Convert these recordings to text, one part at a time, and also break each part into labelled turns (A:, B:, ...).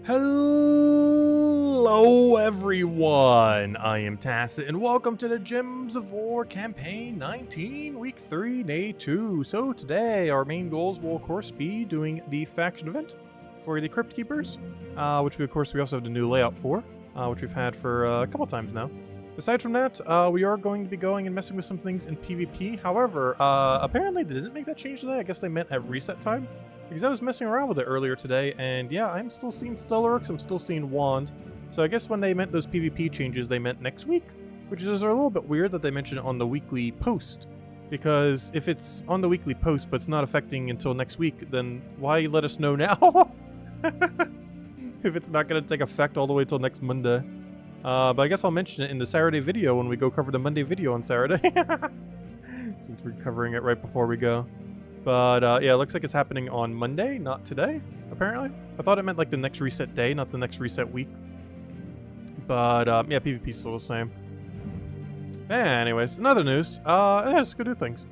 A: Hello everyone, I am Tacit and welcome to the Gems of War Campaign 19, Week 3, Day 2. So today our main goals will of course be doing the faction event for the Crypt Keepers, which we also have the new layout for, which we've had for a couple times now. Aside from that, we are going to be going and messing with some things in PvP. However, apparently they didn't make that change today. I guess they meant at reset time. Because I was messing around with it earlier today, and yeah, I'm still seeing Stellarix, I'm still seeing Wand. So I guess when they meant those PvP changes, they meant next week, which is a little bit weird that they mentioned it on the weekly post. Because if it's on the weekly post, but it's not affecting until next week, then why let us know now? If it's not going to take effect all the way till next Monday. But I guess I'll mention it in the Saturday video when we go cover the Monday video on Saturday. Since we're covering it right before we go. But yeah, it looks like it's happening on Monday, not today, apparently. I thought it meant like the next reset day, not the next reset week. But yeah, PvP's still the same. Anyways, another news. Let's go do things.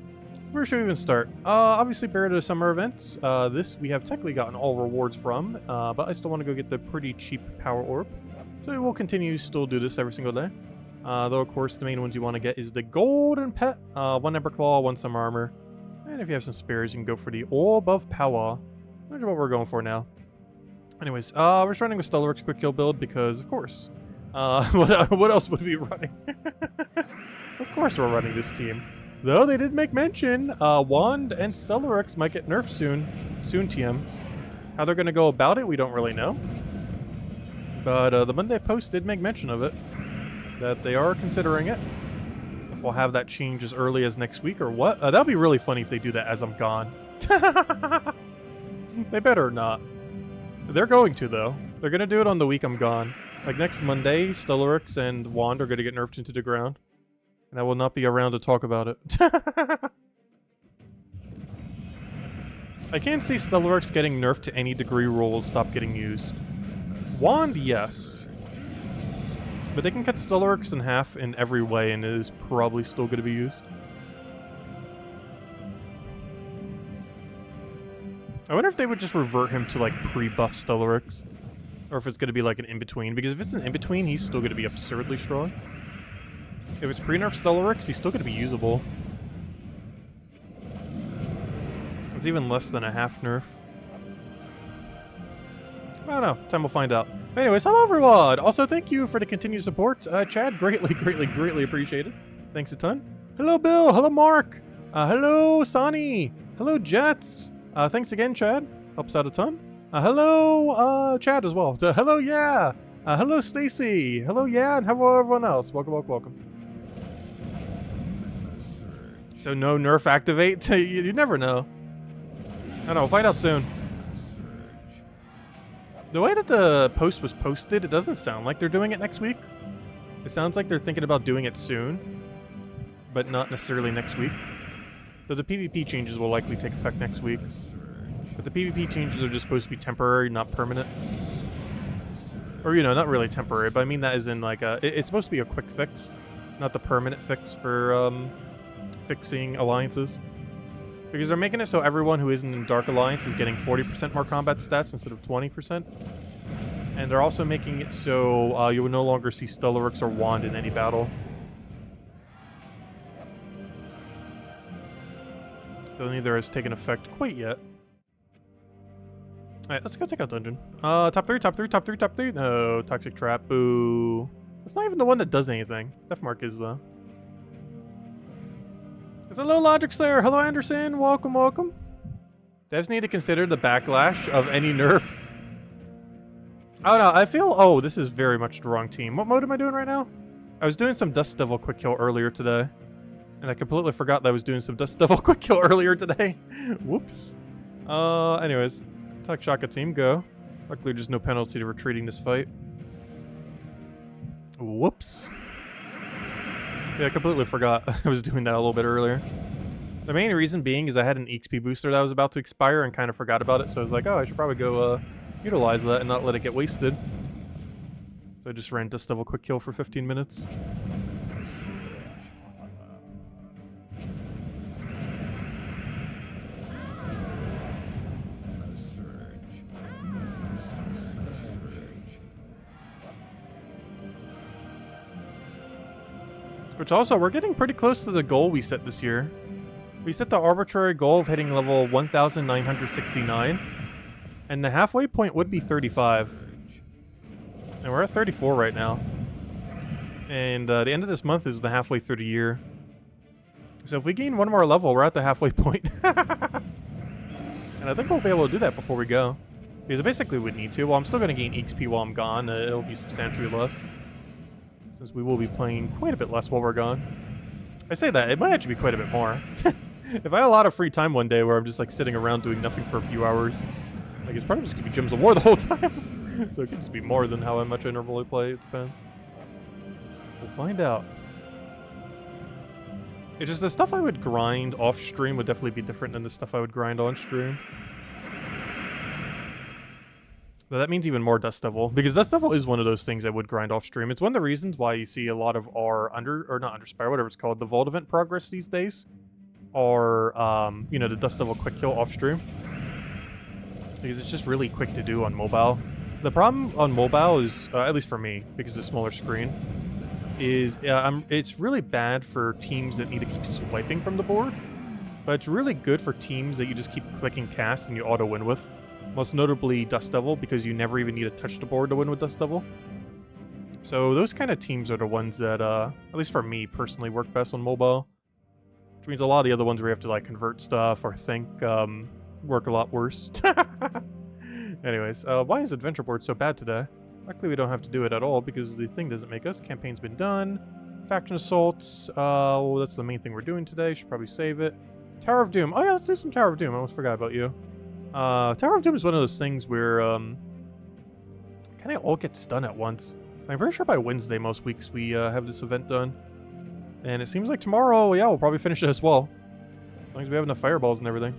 A: Where should we even start? Obviously, Buried at a Summer events. This we have technically gotten all rewards from, but I still want to go get the pretty cheap Power Orb. So we will continue to still do this every single day. Though, of course, the main ones you want to get is the Golden Pet, 1 Ember Claw, 1 Summer Armor. And if you have some spares, you can go for the Orb of Power. Which is what we're going for now. Anyways, we're just running with Stellarix quick kill build because, of course. What else would we be running? Of course we're running this team. Though they did make mention, Wand and Stellarix might get nerfed soon. Soon, TM. How they're going to go about it, we don't really know. But the Monday post did make mention of it. That they are considering it. If we'll have that change as early as next week or what. That'd be really funny if they do that as I'm gone. They better not. They're going to, though. They're going to do it on the week I'm gone. Like next Monday, Stellarix and Wand are going to get nerfed into the ground. And I will not be around to talk about it. I can't see Stellarix getting nerfed to any degree rules stop getting used. Wand, yes. But they can cut Stellarix in half in every way, and it is probably still going to be used. I wonder if they would just revert him to, like, pre-buff Stellarix. Or if it's going to be, like, an in-between. Because if it's an in-between, he's still going to be absurdly strong. If it's pre-nerf Stellarix, he's still going to be usable. It's even less than a half nerf. I don't know. Time will find out. Anyways, hello everyone! Also, thank you for the continued support. Chad, greatly appreciated. Thanks a ton. Hello, Bill. Hello, Mark. Hello, Sonny. Hello, Jets. Thanks again, Chad. Helps out a ton. Hello, Chad as well. Hello, yeah. Hello, Stacy. Hello, yeah, and hello, everyone else. Welcome. So, no nerf activate? You never know. I don't know. We'll find out soon. The way that the post was posted, it doesn't sound like they're doing it next week. It sounds like they're thinking about doing it soon, but not necessarily next week. So the PvP changes will likely take effect next week. But the PvP changes are just supposed to be temporary, not permanent. Or, you know, not really temporary, but I mean that as in like it's supposed to be a quick fix, not the permanent fix for fixing alliances. Because they're making it so everyone who isn't in Dark Alliance is getting 40% more combat stats instead of 20%. And they're also making it so you will no longer see Stellarix or Wand in any battle. Though neither has taken effect quite yet. Alright, let's go check out Dungeon. Top 3. No, Toxic Trap, boo. It's not even the one that does anything. Deathmark is, though. Hello, Logic Slayer. Hello, Anderson. Welcome. Devs need to consider the backlash of any nerf. Oh, no. I feel... Oh, this is very much the wrong team. What mode am I doing right now? I was doing some Dust Devil quick kill earlier today. And I completely forgot that I was doing some Dust Devil quick kill earlier today. Whoops. Anyways. Attack Shaka team, go. Luckily, there's no penalty to retreating this fight. Whoops. Yeah, I completely forgot I was doing that a little bit earlier. The main reason being is I had an XP booster that was about to expire and kind of forgot about it, so I was like, oh, I should probably go utilize that and not let it get wasted. So I just ran Dust Devil quick kill for 15 minutes. Which also, we're getting pretty close to the goal we set this year. We set the arbitrary goal of hitting level 1,969. And the halfway point would be 35. And we're at 34 right now. And the end of this month is the halfway through the year. So if we gain one more level, we're at the halfway point. And I think we'll be able to do that before we go. Because basically we'd need to. Well, I'm still going to gain XP while I'm gone. It'll be substantially less. Since we will be playing quite a bit less while we're gone. I say that, it might actually be quite a bit more. If I had a lot of free time one day where I'm just like sitting around doing nothing for a few hours, like it's probably just going to be Gyms of War the whole time. So it could just be more than how much I normally play, it depends. We'll find out. It's just the stuff I would grind off stream would definitely be different than the stuff I would grind on stream. But that means even more Dust Devil, because Dust Devil is one of those things I would grind off stream. It's one of the reasons why you see a lot of our not Underspire, whatever it's called, the Vault event progress these days, are, you know, the Dust Devil quick kill off stream. Because it's just really quick to do on mobile. The problem on mobile is, at least for me, because it's a smaller screen, is it's really bad for teams that need to keep swiping from the board, but it's really good for teams that you just keep clicking cast and you auto win with. Most notably Dust Devil, because you never even need to touch the board to win with Dust Devil. So those kind of teams are the ones that, at least for me personally, work best on mobile. Which means a lot of the other ones where you have to like convert stuff or think work a lot worse. Anyways, why is Adventure Board so bad today? Luckily we don't have to do it at all because the thing doesn't make us. Campaign's been done. Faction Assaults, well, that's the main thing we're doing today. Should probably save it. Tower of Doom. Oh yeah, let's do some Tower of Doom. I almost forgot about you. Tower of Doom is one of those things where, kind of all gets done at once. I'm pretty sure by Wednesday most weeks we have this event done. And it seems like tomorrow, yeah, we'll probably finish it as well. As long as we have enough fireballs and everything.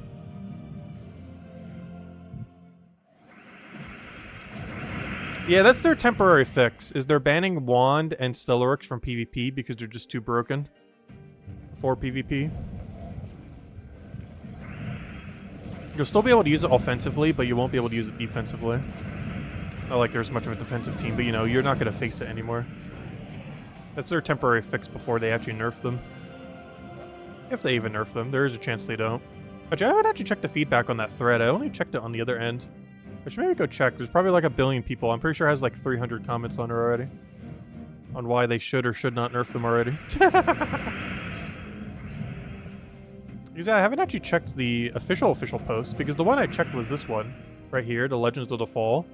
A: Yeah, that's their temporary fix, is they're banning Wand and Stellaryx from PvP because they're just too broken for PvP. You'll still be able to use it offensively, but you won't be able to use it defensively. Not like there's much of a defensive team, but you know, you're not going to face it anymore. That's their temporary fix before they actually nerf them. If they even nerf them, there is a chance they don't. Actually, I haven't actually checked the feedback on that thread. I only checked it on the other end. I should maybe go check. There's probably like 1 billion people. I'm pretty sure it has like 300 comments on it already. On why they should or should not nerf them already. Because I haven't actually checked the official post, because the one I checked was this one, right here, the Legends of the Fall.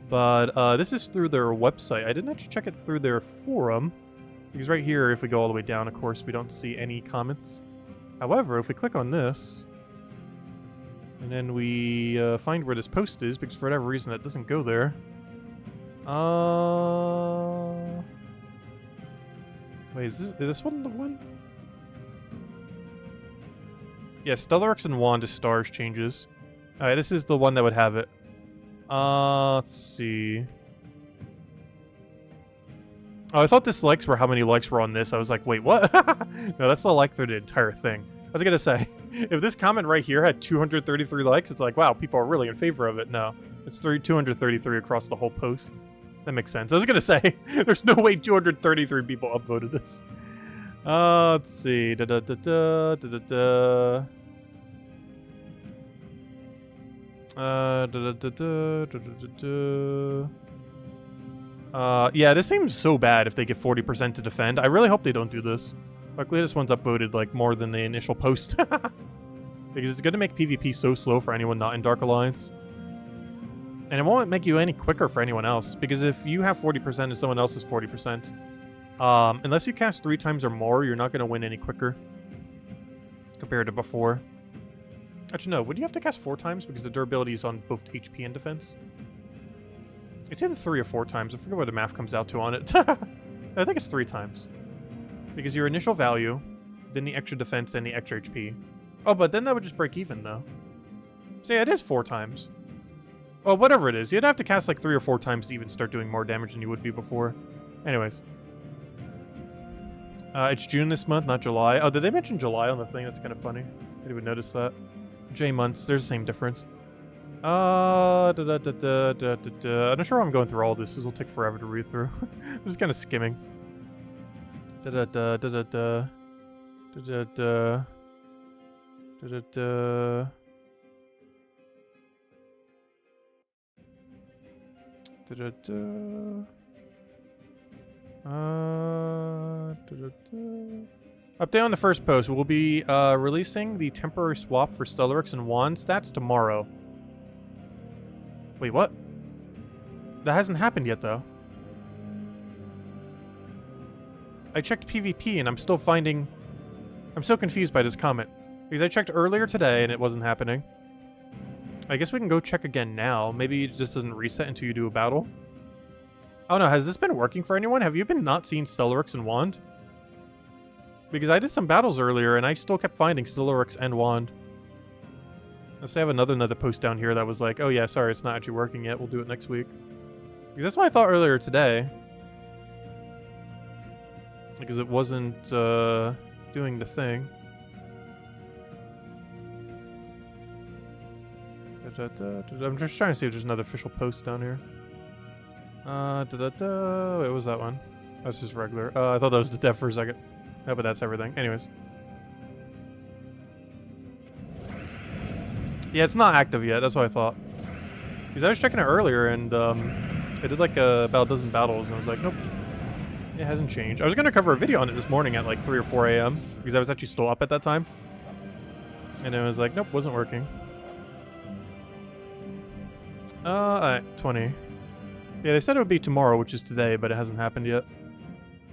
A: But this is through their website. I didn't actually check it through their forum, because right here, if we go all the way down, of course, we don't see any comments. However, if we click on this, and then we find where this post is, because for whatever reason that doesn't go there. Wait, is this one the one? Yeah, Stellaryx and Wand is stars changes. Alright, this is the one that would have it. Let's see. Oh, I thought dislikes were how many likes were on this. I was like, wait, what? No, that's the like through the entire thing. I was gonna say, if this comment right here had 233 likes, it's like, wow, people are really in favor of it. No, it's 233 across the whole post. That makes sense. I was gonna say, there's no way 233 people upvoted this. Let's see. Yeah, this seems so bad if they get 40% to defend. I really hope they don't do this. Luckily, this one's upvoted like more than the initial post. Because it's going to make PvP so slow for anyone not in Dark Alliance. And it won't make you any quicker for anyone else. Because if you have 40% and someone else is 40%, unless you cast 3 times or more, you're not going to win any quicker. Compared to before. Actually, no. Would you have to cast 4 times? Because the durability is on both HP and defense. It's either 3 or 4 times. I forget what the math comes out to on it. I think it's 3 times. Because your initial value, then the extra defense, then the extra HP. Oh, but then that would just break even, though. So yeah, it is 4 times. Well, whatever it is. You'd have to cast like 3 or 4 times to even start doing more damage than you would be before. Anyways. It's June this month, not July. Oh, did they mention July on the thing? That's kind of funny. I didn't even notice that. J months, there's the same difference. I'm not sure why I'm going through all this. This will take forever to read through. I'm just kind of skimming. Da-da-da, da-da-da. Da-da-da. Da-da-da. Da-da-da. Da-da-da. Update on the first post. We'll be releasing the temporary swap for Stellarix and Wand stats tomorrow. Wait, what? That hasn't happened yet, though. I checked PvP and I'm still finding... I'm so confused by this comment. Because I checked earlier today and it wasn't happening. I guess we can go check again now. Maybe it just doesn't reset until you do a battle. Oh no, has this been working for anyone? Have you been not seeing Stellarix and Wand? Because I did some battles earlier and I still kept finding Stellarix and Wand. Let's say I have another post down here that was like, oh yeah, sorry, it's not actually working yet. We'll do it next week. Because that's what I thought earlier today. Because it wasn't doing the thing. I'm just trying to see if there's another official post down here. Wait, what was that one? That's just regular. I thought that was the dev for a second. No, but that's everything. Anyways. Yeah, it's not active yet. That's what I thought. Because I was checking it earlier and I did like about a dozen battles and I was like, nope. It hasn't changed. I was going to cover a video on it this morning at like 3 or 4 a.m. because I was actually still up at that time. And it was like, nope, wasn't working. Alright, 20. Yeah, they said it would be tomorrow, which is today, but it hasn't happened yet.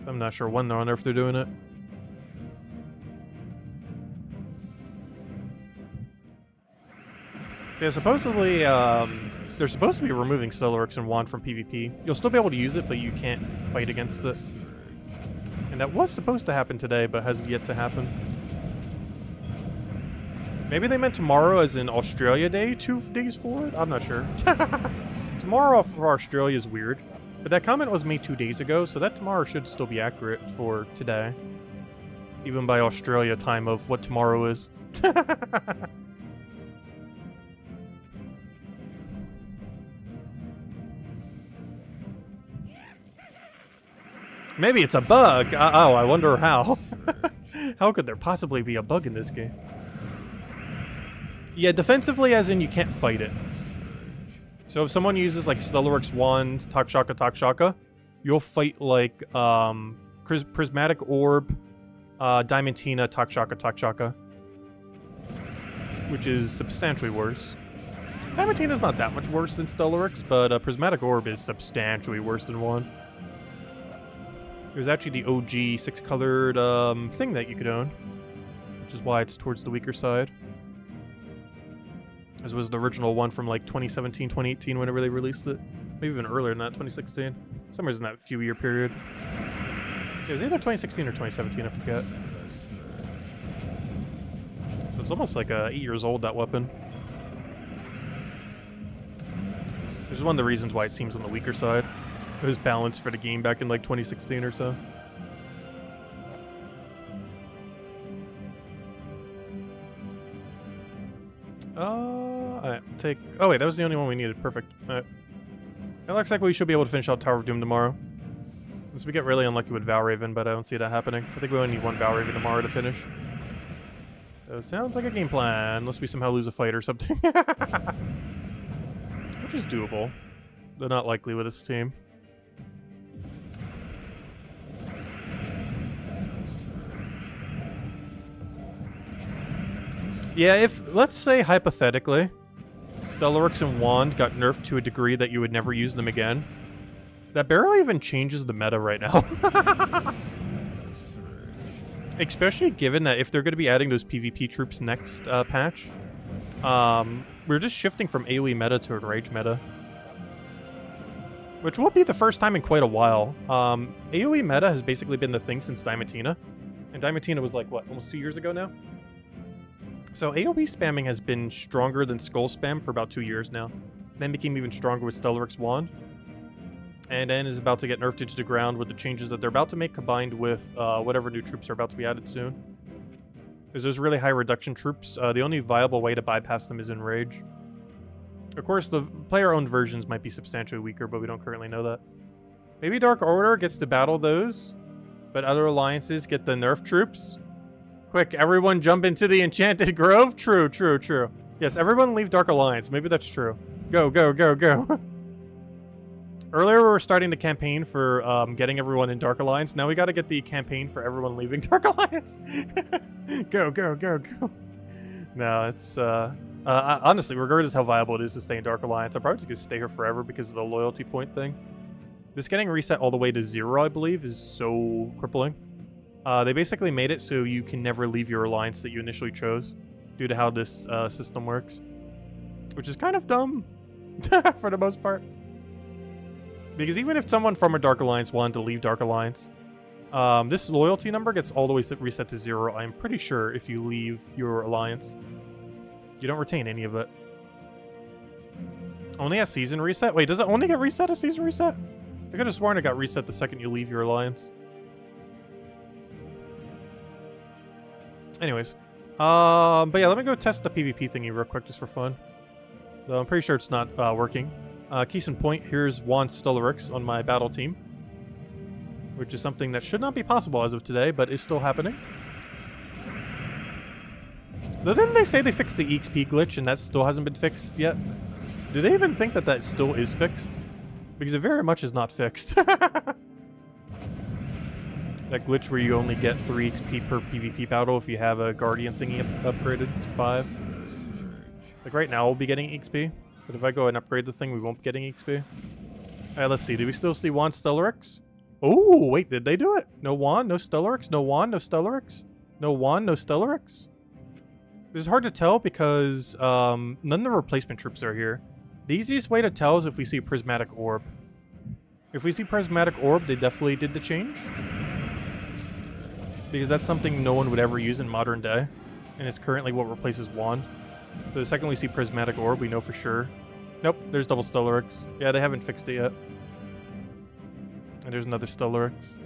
A: I'm not sure when they're on there if they're doing it. Yeah, supposedly, they're supposed to be removing Stellarix and Wand from PvP. You'll still be able to use it, but you can't fight against it. And that was supposed to happen today, but has yet to happen. Maybe they meant tomorrow as in Australia Day 2 days forward? I'm not sure. Tomorrow for Australia is weird. But that comment was made 2 days ago, so that tomorrow should still be accurate for today. Even by Australia time of what tomorrow is. Maybe it's a bug. Oh, I wonder how. How could there possibly be a bug in this game? Yeah, defensively as in you can't fight it. So if someone uses like Stellarix Wand, Takshaka, you'll fight like Prismatic Orb, Diamantina, Takshaka. Which is substantially worse. Diamantina's not that much worse than Stellarix, but Prismatic Orb is substantially worse than Wand. It was actually the OG 6-colored thing that you could own, which is why it's towards the weaker side. This was the original one from like 2017, 2018, whenever they released it. Maybe even earlier than that, 2016. Somewhere in that few year period. It was either 2016 or 2017, I forget. So it's almost like 8 years old, that weapon. This is one of the reasons why it seems on the weaker side. It was balanced for the game back in like 2016 or so. Alright, take... Oh wait, that was the only one we needed. Perfect. Alright. It looks like we should be able to finish out Tower of Doom tomorrow. Unless we get really unlucky with Valraven, but I don't see that happening. I think we only need one Valraven tomorrow to finish. So it sounds like a game plan, unless we somehow lose a fight or something. Which is doable. They're not likely with this team. Yeah, if, let's say hypothetically, Stellarix and Wand got nerfed to a degree that you would never use them again, that barely even changes the meta right now. Especially given that if they're going to be adding those PvP troops next patch, we're just shifting from AoE meta to a rage meta. Which will be the first time in quite a while. AoE meta has basically been the thing since Diamantina. And Diamantina was like, what, almost 2 years ago now? So AoE spamming has been stronger than Skull spam for about 2 years now. Then became even stronger with Stellarix Wand. And then is about to get nerfed into the ground with the changes that they're about to make combined with whatever new troops are about to be added soon. Because those really high reduction troops, the only viable way to bypass them is in Rage. Of course, the player-owned versions might be substantially weaker, but we don't currently know that. Maybe Dark Order gets to battle those, but other alliances get the nerf troops. Quick, everyone jump into the Enchanted Grove. True, true, true. Yes, everyone leave Dark Alliance. Maybe that's true. Go, go, go, go. Earlier we were starting the campaign for getting everyone in Dark Alliance. Now we got to get the campaign for everyone leaving Dark Alliance. Go, go, go, go. No, it's honestly, regardless how viable it is to stay in Dark Alliance, I'm probably just gonna stay here forever because of the loyalty point thing. This getting reset all the way to 0, I believe, is so crippling. They basically made it so you can never leave your alliance that you initially chose due to how this system works, which is kind of dumb for the most part. Because even if someone from a Dark Alliance wanted to leave Dark Alliance, this loyalty number gets all the way reset to 0, I'm pretty sure, if you leave your alliance. You don't retain any of it. Only a season reset? Wait, does it only get reset a season reset? I could have sworn it got reset the second you leave your alliance. Anyways. But yeah, let me go test the PvP thingy real quick just for fun. Though I'm pretty sure it's not working. Case in point, here's Juan Stellaryx on my battle team, which is something that should not be possible as of today, but is still happening. Though didn't they say they fixed the EXP glitch and that still hasn't been fixed yet? Do they even think that that still is fixed? Because it very much is not fixed. That glitch where you only get 3 XP per PvP battle if you have a Guardian thingy upgraded to 5. Like right now we'll be getting XP. But if I go and upgrade the thing, we won't be getting XP. Alright, let's see. Do we still see Juan Stellaryx? Oh, wait, did they do it? No Juan, no Stellaryx, no Juan, no Stellaryx? No Juan, no Stellaryx? It's hard to tell because none of the replacement troops are here. The easiest way to tell is if we see a Prismatic Orb. If we see Prismatic Orb, they definitely did the change. Because that's something no one would ever use in modern day. And it's currently what replaces Juan. So the second we see Prismatic Orb, we know for sure. Nope, there's double Stellaryx. Yeah, they haven't fixed it yet. And there's another Stellaryx.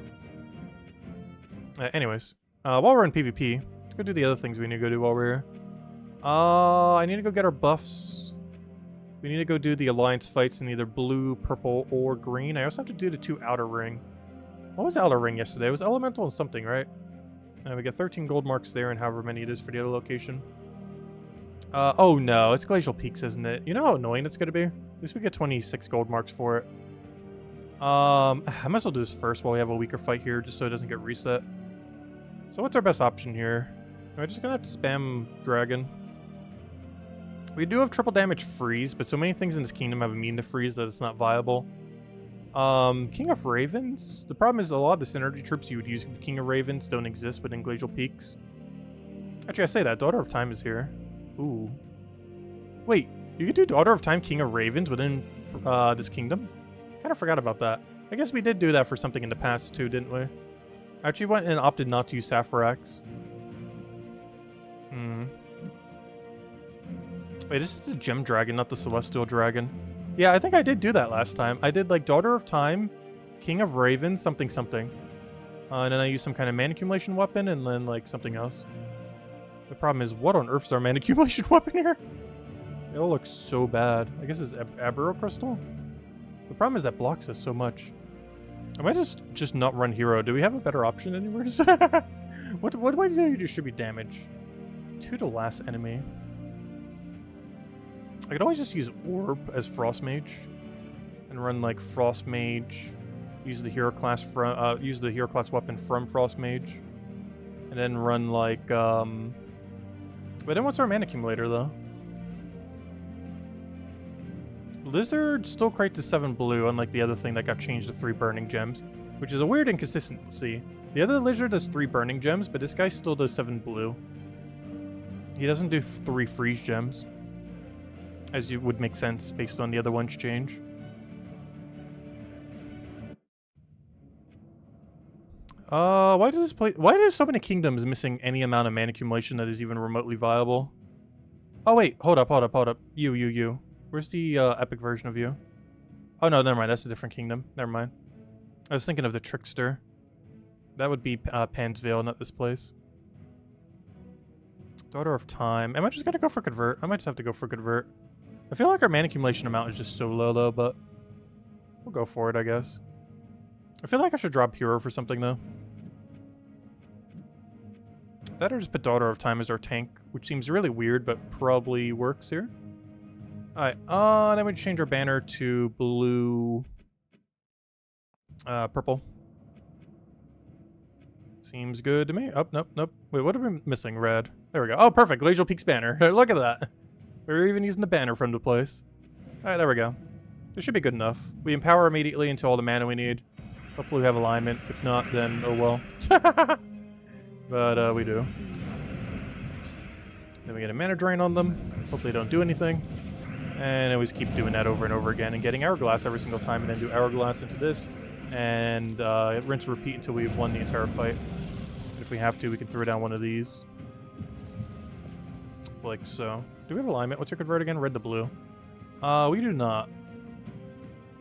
A: Anyways, while we're in PvP, let's go do the other things we need to go do while we're here. I need to go get our buffs. We need to go do the alliance fights in either blue, purple, or green. I also have to do the 2 outer ring. What was outer ring yesterday? It was elemental and something, right? And we get 13 gold marks there and however many it is for the other location. Oh no, it's Glacial Peaks, isn't it? You know how annoying it's going to be? At least we get 26 gold marks for it. I might as well do this first while we have a weaker fight here, just so it doesn't get reset. So what's our best option here? Am I just going to have to spam Dragon? We do have triple damage freeze, but so many things in this kingdom have immune to freeze that it's not viable. King of Ravens? The problem is a lot of the synergy troops you would use with King of Ravens don't exist within Glacial Peaks. Actually, I say that. Daughter of Time is here. Ooh. Wait, you could do Daughter of Time, King of Ravens within this kingdom? Kind of forgot about that. I guess we did do that for something in the past too, didn't we? I actually went and opted not to use Saphirax. Wait, this is the Gem Dragon, not the Celestial Dragon. Yeah, I think I did do that last time. I did like Daughter of Time, King of Ravens, something something. And then I used some kind of mana accumulation weapon and then like something else. The problem is, what on earth is our mana accumulation weapon here? It all looks so bad. I guess it's Abero Crystal? The problem is that blocks us so much. I might just not run hero. Do we have a better option anywhere? What do I do to distribute damage? To the last enemy. I could always just use Orb as Frost Mage. And run like Frost Mage. Use the hero class weapon from Frost Mage. And then run like but then what's our mana accumulator though? Lizard still creates a 7 blue, unlike the other thing that got changed to 3 burning gems, which is a weird inconsistency. The other lizard does 3 burning gems, but this guy still does 7 blue. He doesn't do 3 freeze gems, as you would make sense based on the other one's change. Why does so many kingdoms missing any amount of mana accumulation that is even remotely viable? Oh wait, hold up. You. Where's the epic version of you? Oh no, never mind. That's a different kingdom. Never mind. I was thinking of the Trickster. That would be Pan's Veil, not this place. Daughter of Time. Am I just gonna go for Convert? I might just have to go for Convert. I feel like our mana accumulation amount is just so low though, but we'll go for it, I guess. I feel like I should drop Hero for something though. That or just put Daughter of Time as our tank, which seems really weird, but probably works here. Alright, then we change our banner to blue... purple. Seems good to me. Oh, nope, nope. Wait, what are we missing? Red. There we go. Oh, perfect. Glacial Peaks banner. Look at that. We're even using the banner from the place. Alright, there we go. This should be good enough. We empower immediately into all the mana we need. Hopefully we have alignment. If not, then oh well. But, we do. Then we get a mana drain on them. Hopefully they don't do anything. And always keep doing that over and over again and getting Hourglass every single time and then do Hourglass into this. And rinse and repeat until we've won the entire fight. If we have to, we can throw down one of these. Like so. Do we have alignment? What's your convert again? Red to blue. We do not.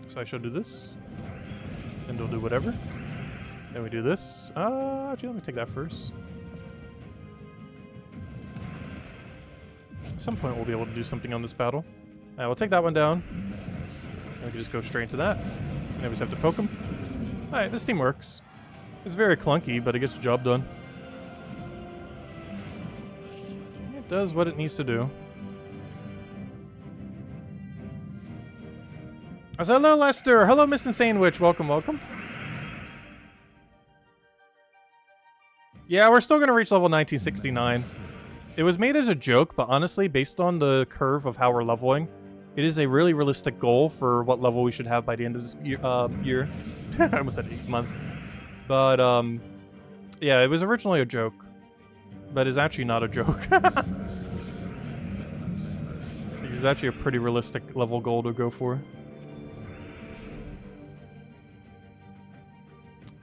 A: So I should do this. And we'll do whatever. Then we do this. Actually, let me take that first. At some point, we'll be able to do something on this battle. We'll take that one down. And we can just go straight into that. And we just have to poke him. Alright, this team works. It's very clunky, but it gets the job done. It does what it needs to do. So hello, Lester. Hello, Miss Insane Witch. Welcome, welcome. Yeah, we're still going to reach level 1969. It was made as a joke, but honestly, based on the curve of how we're leveling, it is a really realistic goal for what level we should have by the end of this year. I almost said 8th month. But, yeah, it was originally a joke. But it's actually not a joke. It's actually a pretty realistic level goal to go for.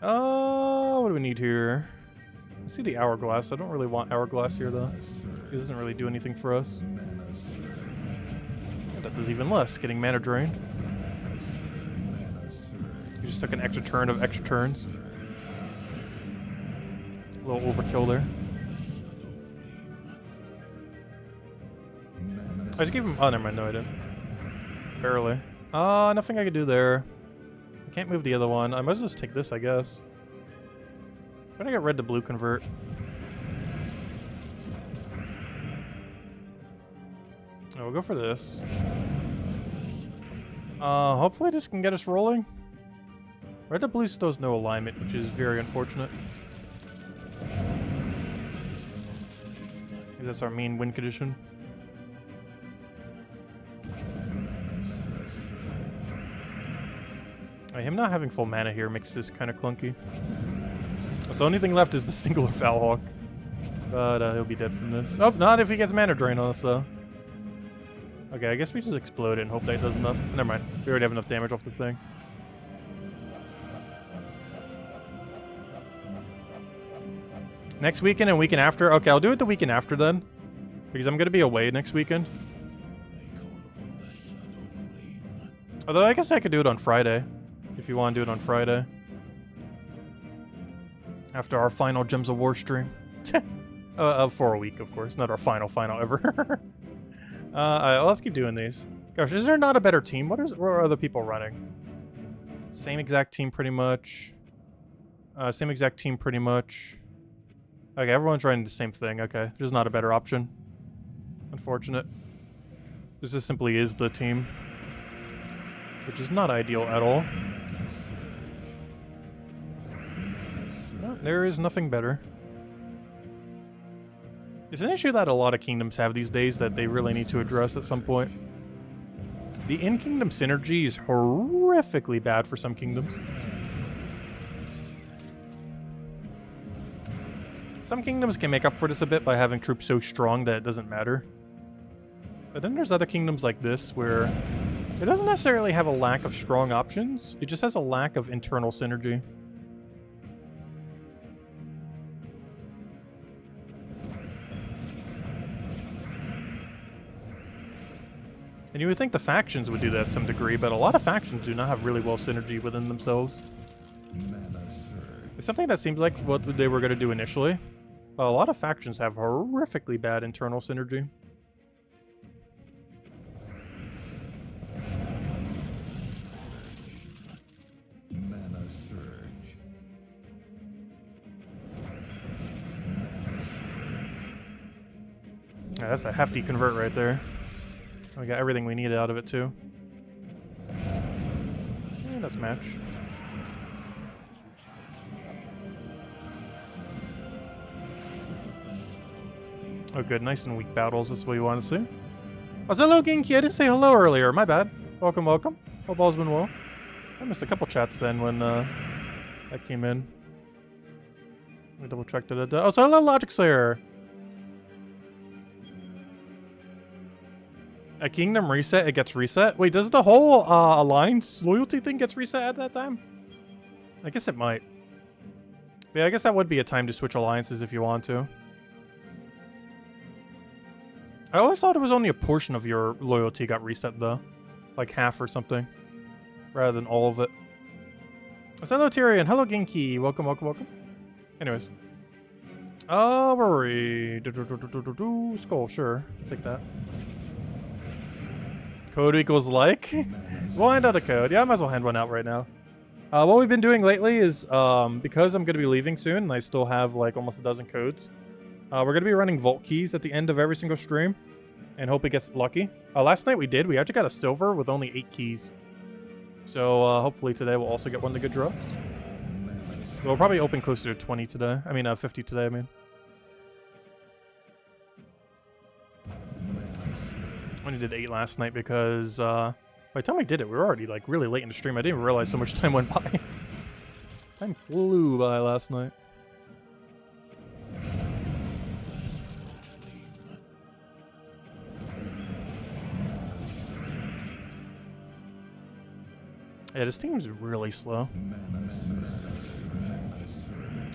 A: What do we need here? I see the Hourglass. I don't really want Hourglass here, though. It doesn't really do anything for us. That does even less, getting mana drained. You just took an extra turn of extra turns. A little overkill there. I just gave him... Oh, never mind. No, I didn't. Barely. Nothing I could do there. I can't move the other one. I might as well just take this, I guess. Why did I get red to blue convert? Oh, we'll go for this. Hopefully this can get us rolling. Red to blue still has no alignment, which is very unfortunate. That's our main win condition. Him not having full mana here makes this kind of clunky. So the only thing left is the singular Foulhawk. But he'll be dead from this. Oh, not if he gets mana drain on us, though. Okay, I guess we just explode it and hope that does enough. Never mind. We already have enough damage off the thing. Next weekend and weekend after? Okay, I'll do it the weekend after then. Because I'm going to be away next weekend. Although I guess I could do it on Friday. If you want to do it on Friday. After our final Gems of War stream. For a week, of course. Not our final ever. Alright, let's keep doing these. Gosh, is there not a better team? What are other people running? Same exact team pretty much. Same exact team pretty much. Okay, everyone's running the same thing. Okay, there's not a better option. Unfortunate. This just simply is the team. Which is not ideal at all. No, there is nothing better. It's an issue that a lot of kingdoms have these days that they really need to address at some point. The in-kingdom synergy is horrifically bad for some kingdoms. Some kingdoms can make up for this a bit by having troops so strong that it doesn't matter. But then there's other kingdoms like this where it doesn't necessarily have a lack of strong options, it just has a lack of internal synergy. And you would think the factions would do that to some degree, but a lot of factions do not have really well synergy within themselves. It's something that seems like what they were going to do initially, but a lot of factions have horrifically bad internal synergy. Yeah, that's a hefty convert right there. We got everything we needed out of it too. And that's a match. Oh good, nice and weak battles, that's what you want to see. Oh, is that hello Genki? I didn't say hello earlier, my bad. Welcome, welcome. Hope all's been well. I missed a couple chats then when that came in. Let me double check. Oh, so hello Logic Slayer. A kingdom reset, it gets reset? Wait, does the whole alliance loyalty thing gets reset at that time? I guess it might. But yeah, I guess that would be a time to switch alliances if you want to. I always thought it was only a portion of your loyalty got reset though. Like half or something. Rather than all of it. Hello Tyrion, hello Genki, welcome, welcome, welcome. Anyways. Where were we? Skull, sure. Take that. Code equals like? We'll hand out a code. Yeah, I might as well hand one out right now. What we've been doing lately is, because I'm going to be leaving soon, and I still have like almost a dozen codes, we're going to be running vault keys at the end of every single stream, and hope it gets lucky. Last night we did. We actually got a silver with only 8 keys. So hopefully today we'll also get one of the good drops. So we'll probably open closer to 20 today. I mean, 50 today, I mean. Only did 8 last night because by the time I did it, we were already like really late in the stream. I didn't even realize so much time went by. Time flew by last night. Yeah, this team is really slow.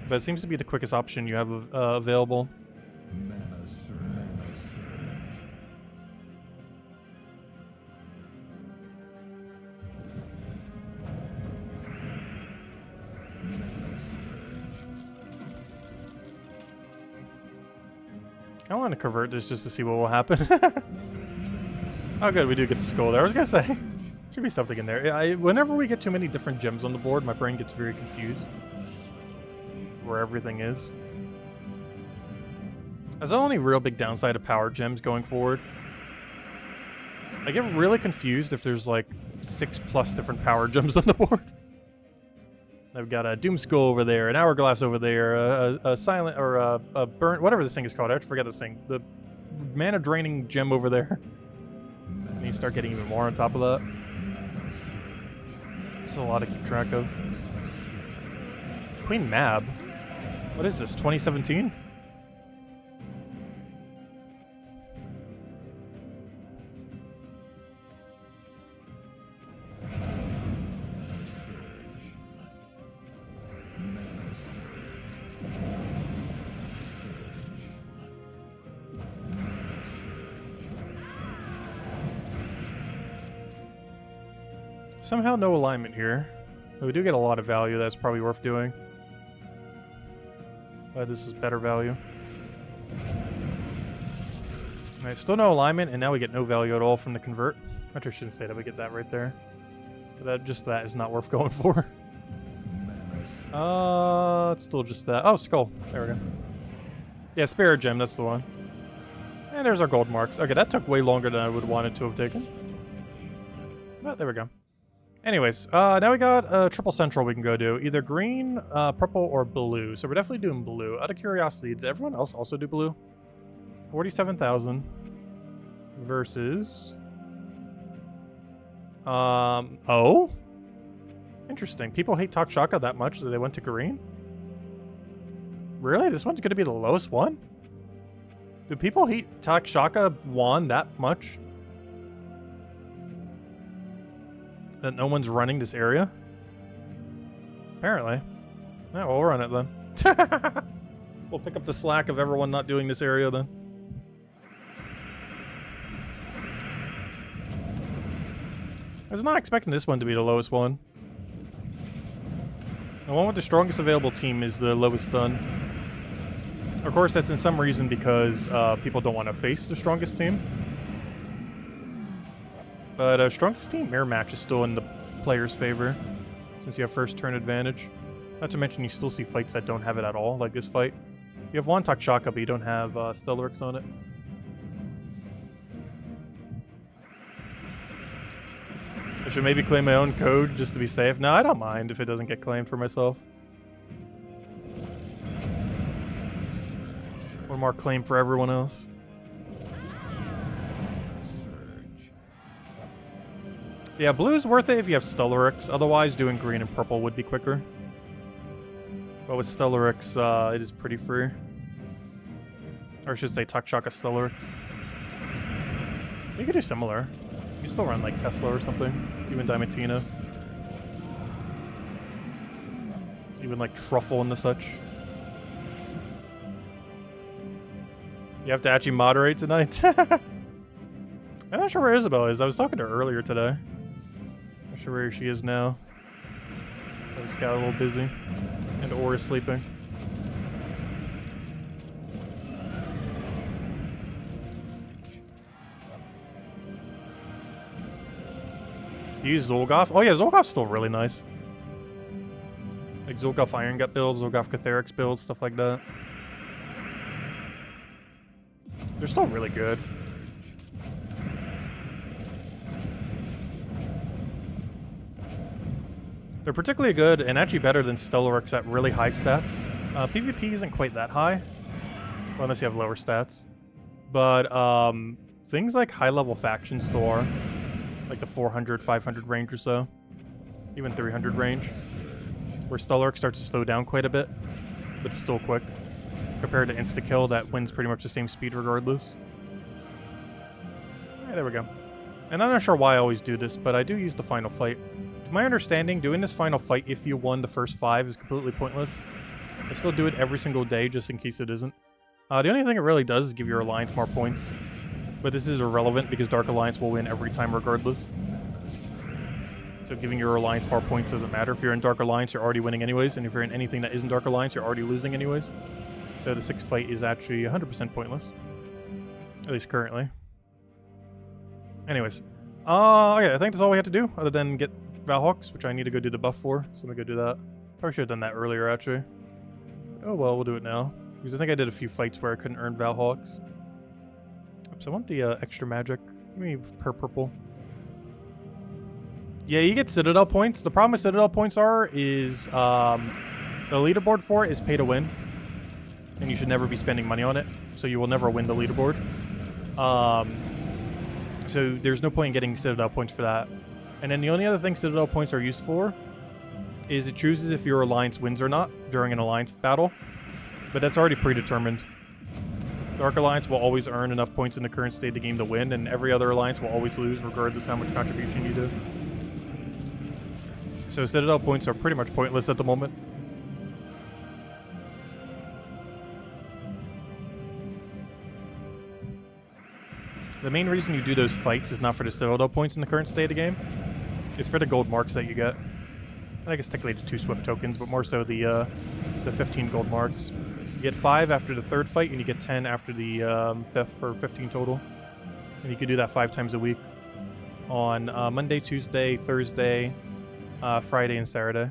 A: But it seems to be the quickest option you have available. I want to convert this just to see what will happen. Oh good, we do get the skull there. I was gonna say, should be something in there. Whenever we get too many different gems on the board, my brain gets very confused. Where everything is. That's the only real big downside of power gems going forward. I get really confused if there's like 6+ different power gems on the board. I've got a Doom Skull over there, an Hourglass over there, a Silent, or a Burnt, whatever this thing is called. I forget this thing. The mana draining gem over there. And you start getting even more on top of that. It's a lot to keep track of. Queen Mab? What is this, 2017? Somehow no alignment here. But we do get a lot of value that's probably worth doing. But this is better value. Alright, still no alignment, and now we get no value at all from the convert. Actually, I shouldn't say that, we get that right there. But that is not worth going for. It's still just that. Oh, skull. There we go. Yeah, Spirit Gem, that's the one. And there's our gold marks. Okay, that took way longer than I would want it to have taken. But there we go. Anyways, now we got a triple central we can go do. Either green, purple, or blue. So we're definitely doing blue. Out of curiosity, did everyone else also do blue? 47,000 versus... oh? Interesting. People hate Takshaka that much that they went to green? Really? This one's going to be the lowest one? Do people hate Takshaka 1 that much? That no one's running this area? Apparently. Yeah, well, we'll run it then. We'll pick up the slack of everyone not doing this area then. I was not expecting this one to be the lowest one. The one with the strongest available team is the lowest done. Of course, that's in some reason because people don't want to face the strongest team. But strongest team mirror match is still in the player's favor, since you have first turn advantage. Not to mention you still see fights that don't have it at all, like this fight. You have one Takshaka, but you don't have Stellarix on it. I should maybe claim my own code just to be safe. No, I don't mind if it doesn't get claimed for myself. One more claim for everyone else. Yeah, blue's worth it if you have Stellarix. Otherwise, doing green and purple would be quicker. But with Stellarix, it is pretty free. Or I should say Tuckshaka Stellarix. You could do similar. You still run like Tesla or something. Even Diamantina. Even like Truffle and the such. You have to actually moderate tonight? I'm not sure where Isabel is. I was talking to her earlier today. Not sure where she is now. I just got a little busy. And Or is sleeping. You use Zolgoth? Oh yeah, Zolgoth's still really nice. Like Zolgoth Iron Gut builds, Zolgoth Catharix builds, stuff like that. They're still really good. They're particularly good and actually better than Stellarix at really high stats. PvP isn't quite that high, well, unless you have lower stats. But things like high-level factions still are. Like the 400, 500 range or so. Even 300 range. Where Stellarix starts to slow down quite a bit, but still quick. Compared to insta-kill that wins pretty much the same speed regardless. Yeah, there we go. And I'm not sure why I always do this, but I do use the final fight. To my understanding, doing this final fight if you won the first 5 is completely pointless. I still do it every single day just in case it isn't. The only thing it really does is give your alliance more points. But this is irrelevant because Dark Alliance will win every time regardless. So giving your alliance more points doesn't matter. If you're in Dark Alliance, you're already winning anyways. And if you're in anything that isn't Dark Alliance, you're already losing anyways. So the 6th fight is actually 100% pointless. At least currently. Anyways. Okay, I think that's all we have to do, other than get Valhawks, which I need to go do the buff for. So I'm gonna go do that. Probably should have done that earlier, actually. Oh well, we'll do it now. Because I think I did a few fights where I couldn't earn Valhawks. Oops, I want the extra magic. Give me per purple. Yeah, you get Citadel points. The problem with Citadel points is the leaderboard for it is pay to win. And you should never be spending money on it. So you will never win the leaderboard. So there's no point in getting Citadel points for that. And then the only other thing Citadel points are used for is it chooses if your alliance wins or not during an alliance battle. But that's already predetermined. Dark Alliance will always earn enough points in the current state of the game to win, and every other alliance will always lose regardless how much contribution you do. So Citadel points are pretty much pointless at the moment. The main reason you do those fights is not for the Citadel points in the current state of the game. It's for the gold marks that you get. I guess technically the 2 Swift tokens, but more so the 15 gold marks. You get 5 after the 3rd fight, and you get 10 after the 5th for 15 total. And you can do that 5 times a week. On Monday, Tuesday, Thursday, Friday, and Saturday.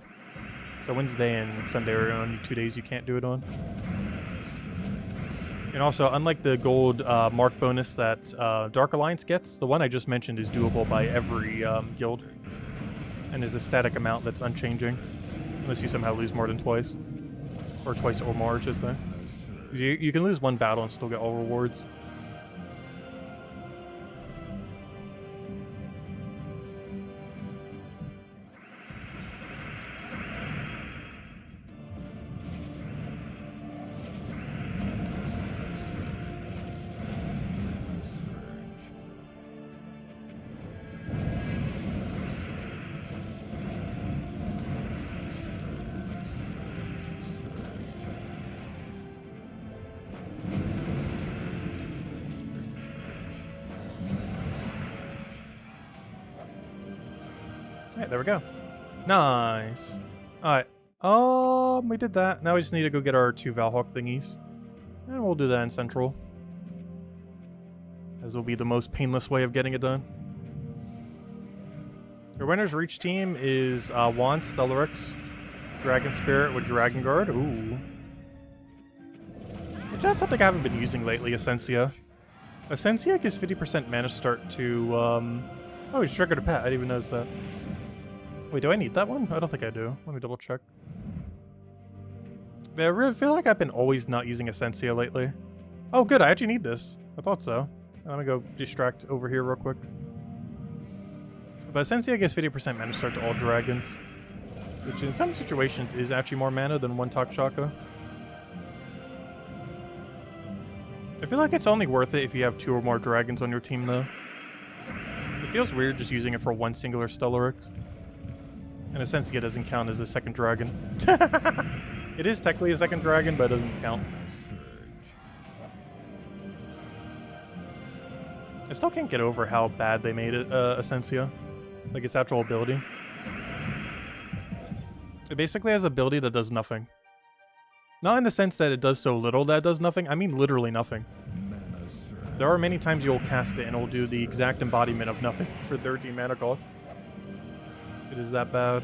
A: So Wednesday and Sunday are only 2 days you can't do it on. And also, unlike the gold mark bonus that Dark Alliance gets, the one I just mentioned is doable by every guild. And is a static amount that's unchanging. Unless you somehow lose more than twice. Or twice or more, I should say. You can lose 1 battle and still get all rewards. Alright, there we go. Nice. Alright. We did that. Now we just need to go get our 2 Valhawk thingies. And we'll do that in Central. As will be the most painless way of getting it done. Your winner's reach team is Juan Stellarix, Dragon Spirit with Dragon Guard. Ooh. Which that's something I haven't been using lately, Essentia. Essentia gives 50% mana start to Oh, he's triggered a pet. I didn't even notice that. Wait, do I need that one? I don't think I do. Let me double check. But I really feel like I've been always not using Essentia lately. Oh, good. I actually need this. I thought so. I'm gonna go distract over here real quick. But Essentia gives 50% mana start to all dragons, which in some situations is actually more mana than one Takshaka. I feel like it's only worth it if you have 2 or more dragons on your team, though. It feels weird just using it for one singular Stellaryx. And Essentia doesn't count as a second dragon. It is technically a second dragon, but it doesn't count. I still can't get over how bad they made it, Essentia. Like, its actual ability. It basically has an ability that does nothing. Not in the sense that it does so little that it does nothing, I mean literally nothing. There are many times you'll cast it and it will do the exact embodiment of nothing for 13 mana cost. It is that bad.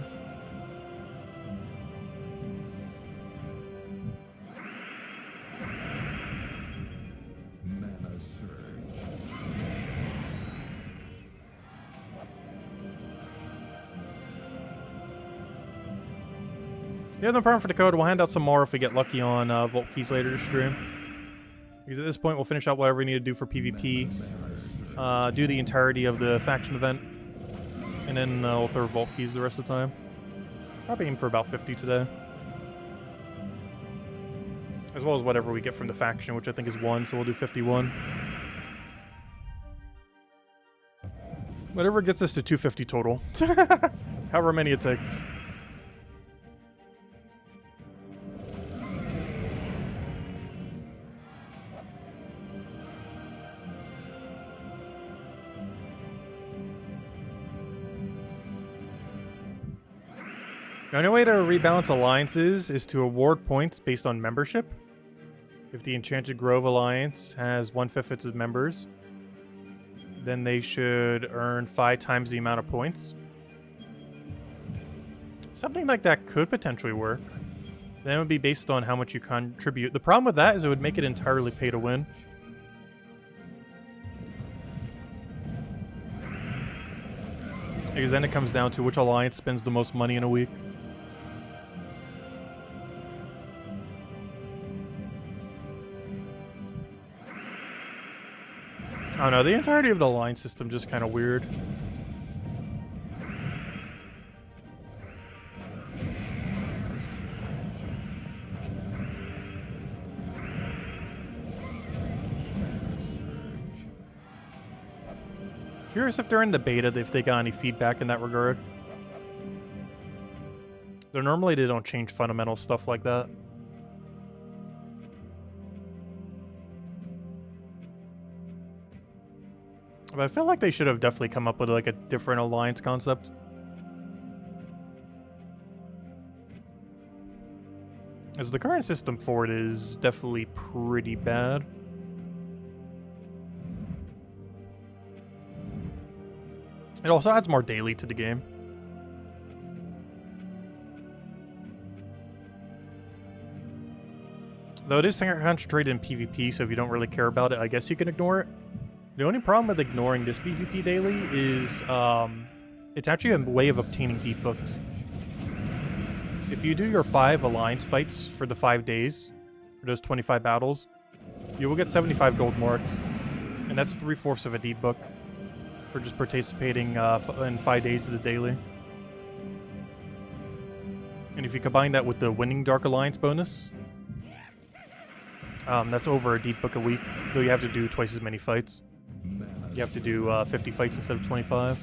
A: Yeah, no problem for the code. We'll hand out some more if we get lucky on Vault Keys later this stream. Because at this point, we'll finish out whatever we need to do for PvP. Do the entirety of the faction event. And then we'll throw Vault Keys the rest of the time. Probably aim for about 50 today. As well as whatever we get from the faction, which I think is 1, so we'll do 51. Whatever gets us to 250 total. However many it takes. The only way to rebalance alliances is to award points based on membership. If the Enchanted Grove Alliance has 1/5 its members, then they should earn 5 times the amount of points. Something like that could potentially work. Then it would be based on how much you contribute. The problem with that is it would make it entirely pay to win. Because then it comes down to which alliance spends the most money in a week. I don't know, the entirety of the alliance system just kind of weird. Curious if they're in the beta, if they got any feedback in that regard. Though normally they don't change fundamental stuff like that. But I feel like they should have definitely come up with like a different alliance concept. As the current system for it is definitely pretty bad. It also adds more daily to the game. Though it is concentrated in PvP, so if you don't really care about it, I guess you can ignore it. The only problem with ignoring this PvP daily is it's actually a way of obtaining deep books. If you do your 5 alliance fights for the 5 days, for those 25 battles, you will get 75 gold marks, and that's 3/4 of a deep book for just participating in 5 days of the daily. And if you combine that with the winning Dark Alliance bonus, that's over a deep book a week, though you have to do twice as many fights. You have to do 50 fights instead of 25.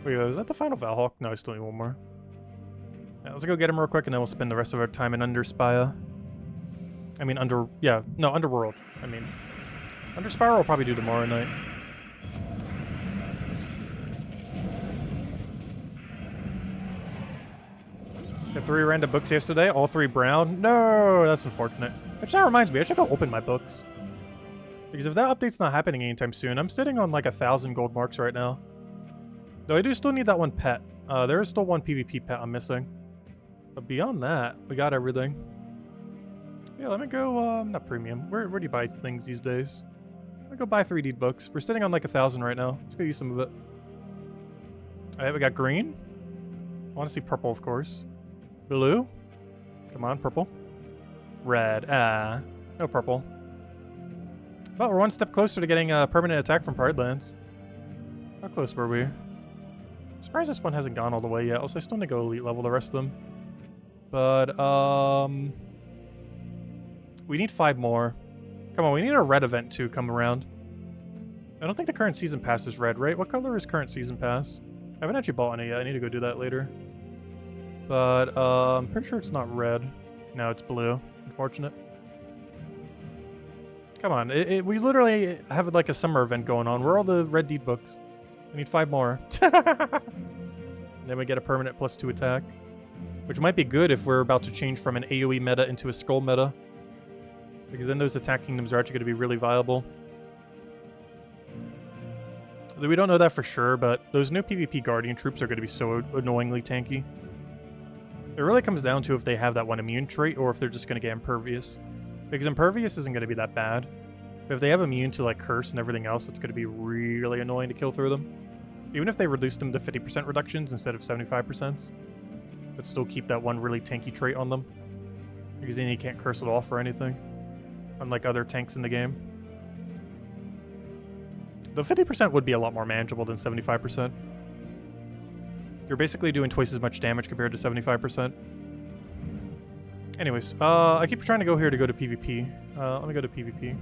A: Wait, is that the final Valhawk? No, I still need one more. Yeah, let's go get him real quick, and then we'll spend the rest of our time in Underspire. I mean, Underworld. I mean, Underspire we'll probably do tomorrow night. Got 3 random books yesterday, all 3 brown. No, that's unfortunate. Which now reminds me, I should go open my books. Because if that update's not happening anytime soon, I'm sitting on like 1,000 gold marks right now. Though I do still need that one pet. There is still one PvP pet I'm missing. But beyond that, we got everything. Yeah, let me go, not premium. Where do you buy things these days? Let me go buy 3D books. We're sitting on like 1,000 right now. Let's go use some of it. Alright, we got green. I want to see purple, of course. Blue. Come on, purple. Red. Ah, no purple. Well, we're one step closer to getting a permanent attack from Pride Lands. How close were we? I'm surprised this one hasn't gone all the way yet. Also, I still need to go elite level the rest of them. But, we need 5 more. Come on, we need a red event to come around. I don't think the current season pass is red, right? What color is current season pass? I haven't actually bought any yet. I need to go do that later. But, I'm pretty sure it's not red. No, it's blue. Unfortunate. Come on, we literally have like a summer event going on. Where are all the red deed books? We need 5 more. Then we get a permanent +2 attack. Which might be good if we're about to change from an AoE meta into a skull meta. Because then those attack kingdoms are actually going to be really viable. We don't know that for sure, but those new PvP Guardian troops are going to be so annoyingly tanky. It really comes down to if they have that one immune trait or if they're just going to get impervious. Because impervious isn't going to be that bad. But if they have immune to like curse and everything else, it's going to be really annoying to kill through them. Even if they reduce them to 50% reductions instead of 75%. But still keep that one really tanky trait on them. Because then you can't curse it off or anything. Unlike other tanks in the game. The 50% would be a lot more manageable than 75%. You're basically doing twice as much damage compared to 75%. Anyways, I keep trying to go here to go to PvP. Let me go to PvP.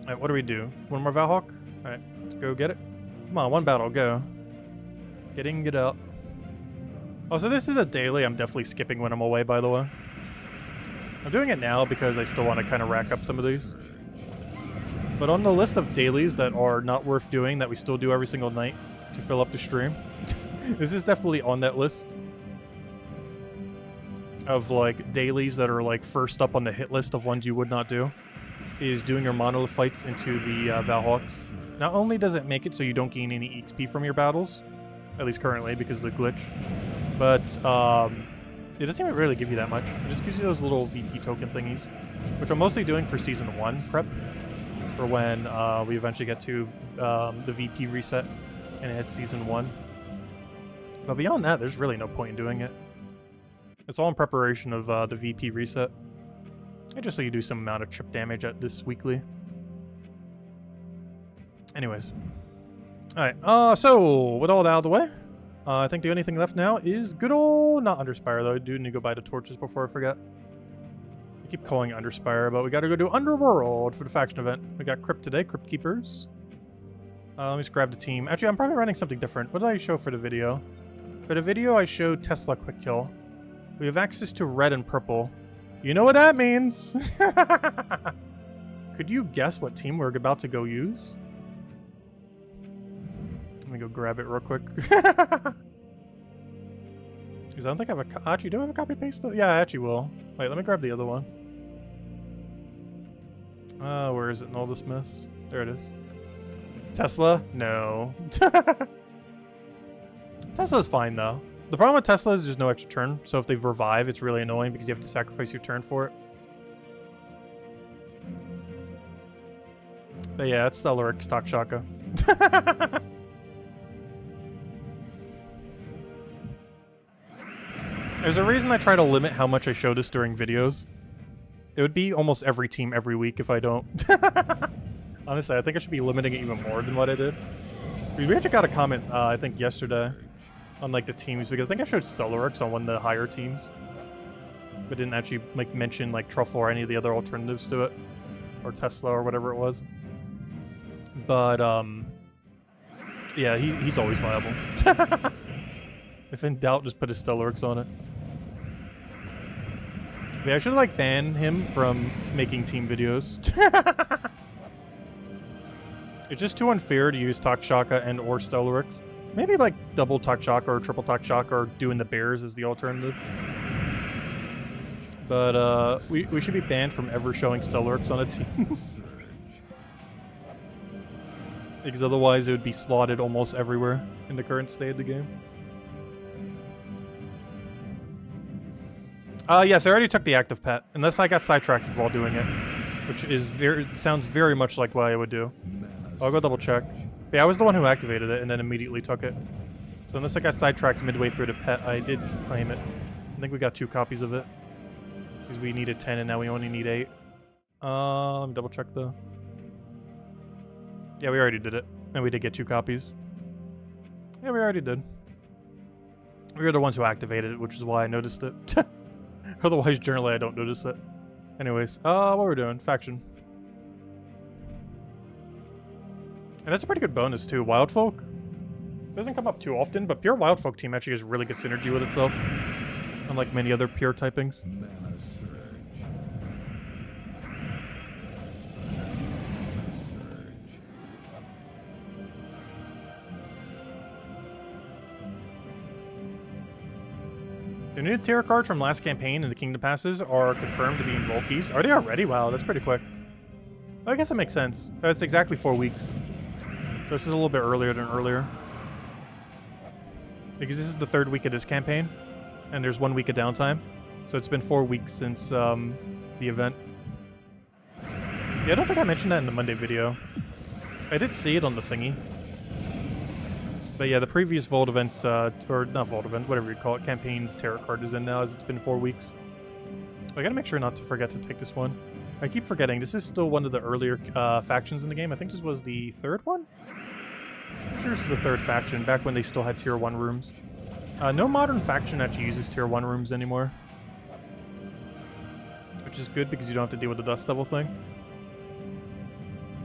A: Alright, what do we do? One more Valhawk? Alright, let's go get it. Come on, one battle, go. Get in, get out. Oh, so this is a daily I'm definitely skipping when I'm away, by the way. I'm doing it now because I still want to kind of rack up some of these. But on the list of dailies that are not worth doing, that we still do every single night to fill up the stream, this is definitely on that list. Of like dailies that are like first up on the hit list of ones you would not do, is doing your monolith fights into the Valhawks. Not only does it make it so you don't gain any XP from your battles, at least currently because of the glitch, but it doesn't even really give you that much. It just gives you those little VP token thingies, which I'm mostly doing for Season 1 prep, for when we eventually get to the VP reset and it's Season 1. But beyond that, there's really no point in doing it. It's all in preparation of the VP reset. And just so you do some amount of chip damage at this weekly. Anyways. Alright, so with all that out of the way, I think the only thing left now is good old, not Underspire though. I do need to go buy the torches before I forget. I keep calling it Underspire, but we gotta go do Underworld for the faction event. We got Crypt today, Crypt Keepers. Let me just grab the team. Actually, I'm probably running something different. What did I show for the video? For the video, I showed Tesla Quick Kill. We have access to red and purple. You know what that means! Could you guess what team we're about to go use? Let me go grab it real quick. Because I don't think I have a... Actually, do I have a copy paste? Yeah, I actually will. Wait, let me grab the other one. Where is it in all this mess? There it is. Tesla? No. Tesla's fine, though. The problem with Tesla is there's no extra turn, so if they revive, it's really annoying because you have to sacrifice your turn for it. But yeah, it's Stellaric Stock Shaka. There's a reason I try to limit how much I show this during videos. It would be almost every team every week if I don't. Honestly, I think I should be limiting it even more than what I did. We actually got a comment, I think yesterday, on like the teams, because I think I showed Stellarics on one of the higher teams, but didn't actually like mention like Truffle or any of the other alternatives to it, or Tesla or whatever it was. But yeah, he's always viable. If in doubt, just put his Stellarics on it. Yeah, I should like ban him from making team videos. It's just too unfair to use Takshaka and or Stellarics. Maybe like double Takshaka or triple Takshaka or doing the bears as the alternative. But we should be banned from ever showing Stellarics on a team. Because otherwise it would be slotted almost everywhere in the current state of the game. Yes, I already took the active pet, unless I got sidetracked while doing it, which is sounds very much like what I would do. I'll go double check. But yeah, I was the one who activated it and then immediately took it. So unless I got sidetracked midway through the pet, I did claim it. I think we got 2 copies of it. Because we needed 10 and now we only need 8. Let me double check though. Yeah, we already did it. And we did get 2 copies. Yeah, we already did. We were the ones who activated it, which is why I noticed it. Otherwise, generally, I don't notice it. Anyways, what we're doing? Faction. And that's a pretty good bonus, too. Wild Folk. Doesn't come up too often, but pure Wild Folk team actually has really good synergy with itself. Unlike many other pure typings. The new tier cards from last campaign and the Kingdom Passes are confirmed to be in Volkies. Are they already? Wow, that's pretty quick. I guess that makes sense. That's exactly 4 weeks. So this is a little bit earlier than earlier. Because this is the 3rd week of this campaign, and there's 1 week of downtime. So it's been 4 weeks since the event. Yeah, I don't think I mentioned that in the Monday video. I did see it on the thingy. But yeah, the previous Vault events, or not Vault event, whatever you call it, campaign's tarot card is in now as it's been 4 weeks. I gotta make sure not to forget to take this one. I keep forgetting, this is still one of the earlier factions in the game. I think this was the 3rd one? I'm sure this is the 3rd faction, back when they still had tier 1 rooms. No modern faction actually uses tier 1 rooms anymore. Which is good because you don't have to deal with the dust devil thing.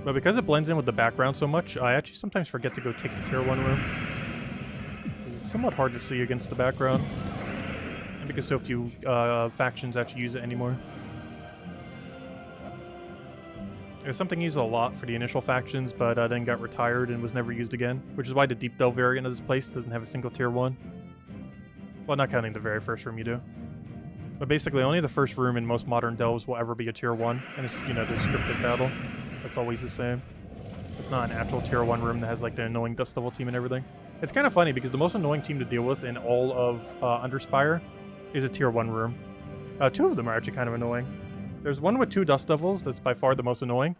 A: But because it blends in with the background so much, I actually sometimes forget to go take the tier 1 room. It's somewhat hard to see against the background. And because so few factions actually use it anymore. It was something used a lot for the initial factions, but then got retired and was never used again. Which is why the Deep Delve variant of this place doesn't have a single tier 1. Well, not counting the very first room you do. But basically, only the first room in most modern delves will ever be a tier 1. And it's, you know, the scripted battle. That's always the same. It's not an actual tier 1 room that has like the annoying Dust Devil team and everything. It's kind of funny because the most annoying team to deal with in all of Underspire is a tier 1 room. 2 of them are actually kind of annoying. There's one with 2 Dust Devils that's by far the most annoying.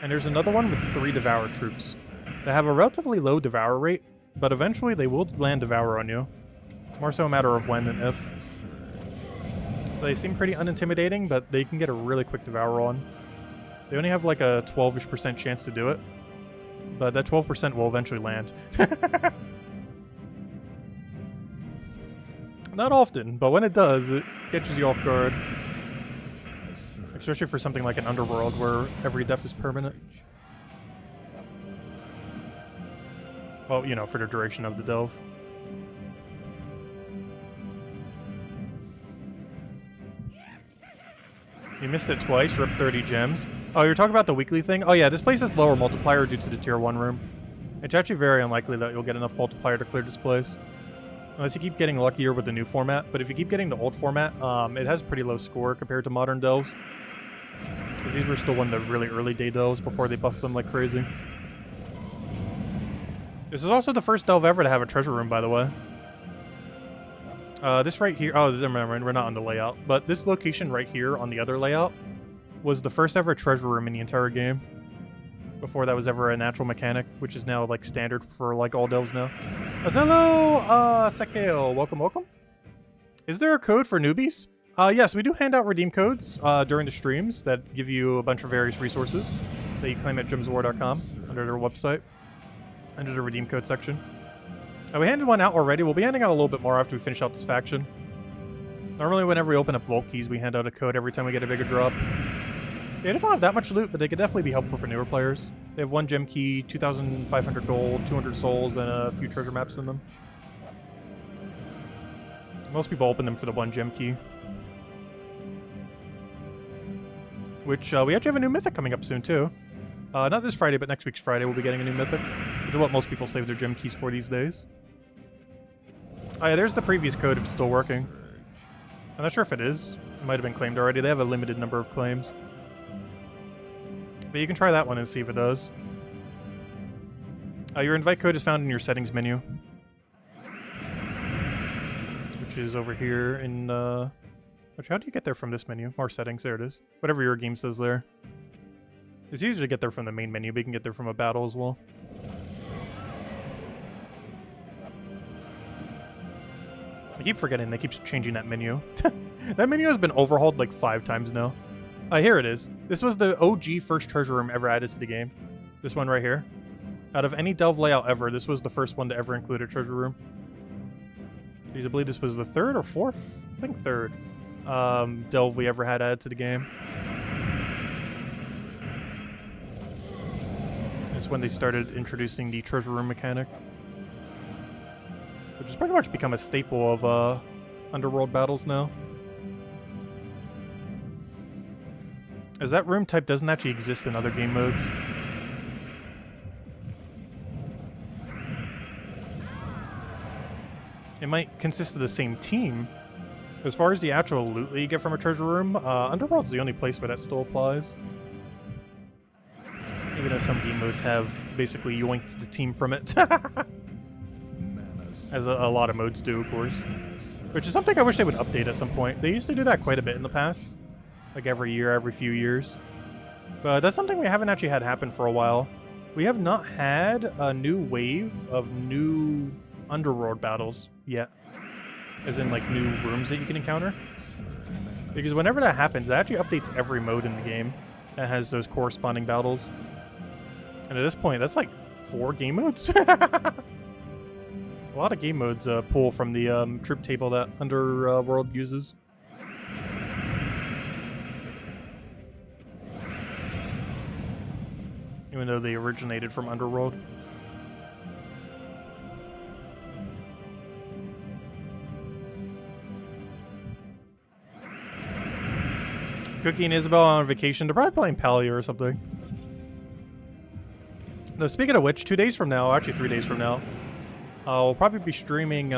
A: And there's another one with 3 Devour troops. They have a relatively low Devour rate, but eventually they will land Devour on you. It's more so a matter of when than if. So they seem pretty unintimidating, but they can get a really quick Devour on. They only have like a 12-ish% chance to do it. But that 12% will eventually land. Not often, but when it does, it catches you off guard. Especially for something like an Underworld where every death is permanent. Well, you know, for the duration of the delve. You missed it twice, rip 30 gems. Oh, you're talking about the weekly thing? Oh yeah, this place has lower multiplier due to the tier 1 room. It's actually very unlikely that you'll get enough multiplier to clear this place. Unless you keep getting luckier with the new format. But if you keep getting the old format, it has a pretty low score compared to modern delves. Because these were still one of the really early day delves before they buffed them like crazy. This is also the first delve ever to have a treasure room, by the way. This right here... Oh, remember, we're not on the layout. But this location right here on the other layout was the first ever treasure room in the entire game. Before that was ever a natural mechanic, which is now like standard for like all delves now. Hello, Sekeo. Welcome, welcome. Is there a code for newbies? Yes, we do hand out redeem codes during the streams that give you a bunch of various resources that you claim at gemswar.com under their website, under the redeem code section. We handed one out already. We'll be handing out a little bit more after we finish out this faction. Normally, whenever we open up Vault Keys, we hand out a code every time we get a bigger drop. Yeah, they don't have that much loot, but they could definitely be helpful for newer players. They have 1 gem key, 2,500 gold, 200 souls, and a few treasure maps in them. Most people open them for the 1 gem key. Which, we actually have a new mythic coming up soon, too. Not this Friday, but next week's Friday we'll be getting a new mythic. Which is what most people save their gem keys for these days. Oh yeah, there's the previous code if it's still working. I'm not sure if it is. It might have been claimed already. They have a limited number of claims. But you can try that one and see if it does. Your invite code is found in your settings menu, which is over here in, which, how do you get there from this menu? More settings, there it is. Whatever your game says there. It's easier to get there from the main menu, but you can get there from a battle as well. I keep forgetting, they keep changing that menu. That menu has been overhauled like 5 times now. Here it is. This was the OG first treasure room ever added to the game. This one right here. Out of any delve layout ever, this was the first one to ever include a treasure room. I believe this was the 3rd or 4th? I think 3rd delve we ever had added to the game. It's when they started introducing the treasure room mechanic, which has pretty much become a staple of underworld battles now. As that room type doesn't actually exist in other game modes. It might consist of the same team. As far as the actual loot that you get from a treasure room, Underworld's the only place where that still applies. Even though some game modes have basically yoinked the team from it. As a lot of modes do, of course. Which is something I wish they would update at some point. They used to do that quite a bit in the past. Like every year, every few years. But that's something we haven't actually had happen for a while. We have not had a new wave of new Underworld battles yet. As in, like, new rooms that you can encounter. Because whenever that happens, it actually updates every mode in the game that has those corresponding battles. And at this point, that's like 4 game modes. A lot of game modes pull from the troop table that Underworld uses. Even though they originated from Underworld. Cookie and Isabel are on vacation. They're probably playing Palia or something. Now, speaking of which, 2 days from now, actually 3 days from now, we'll probably be streaming,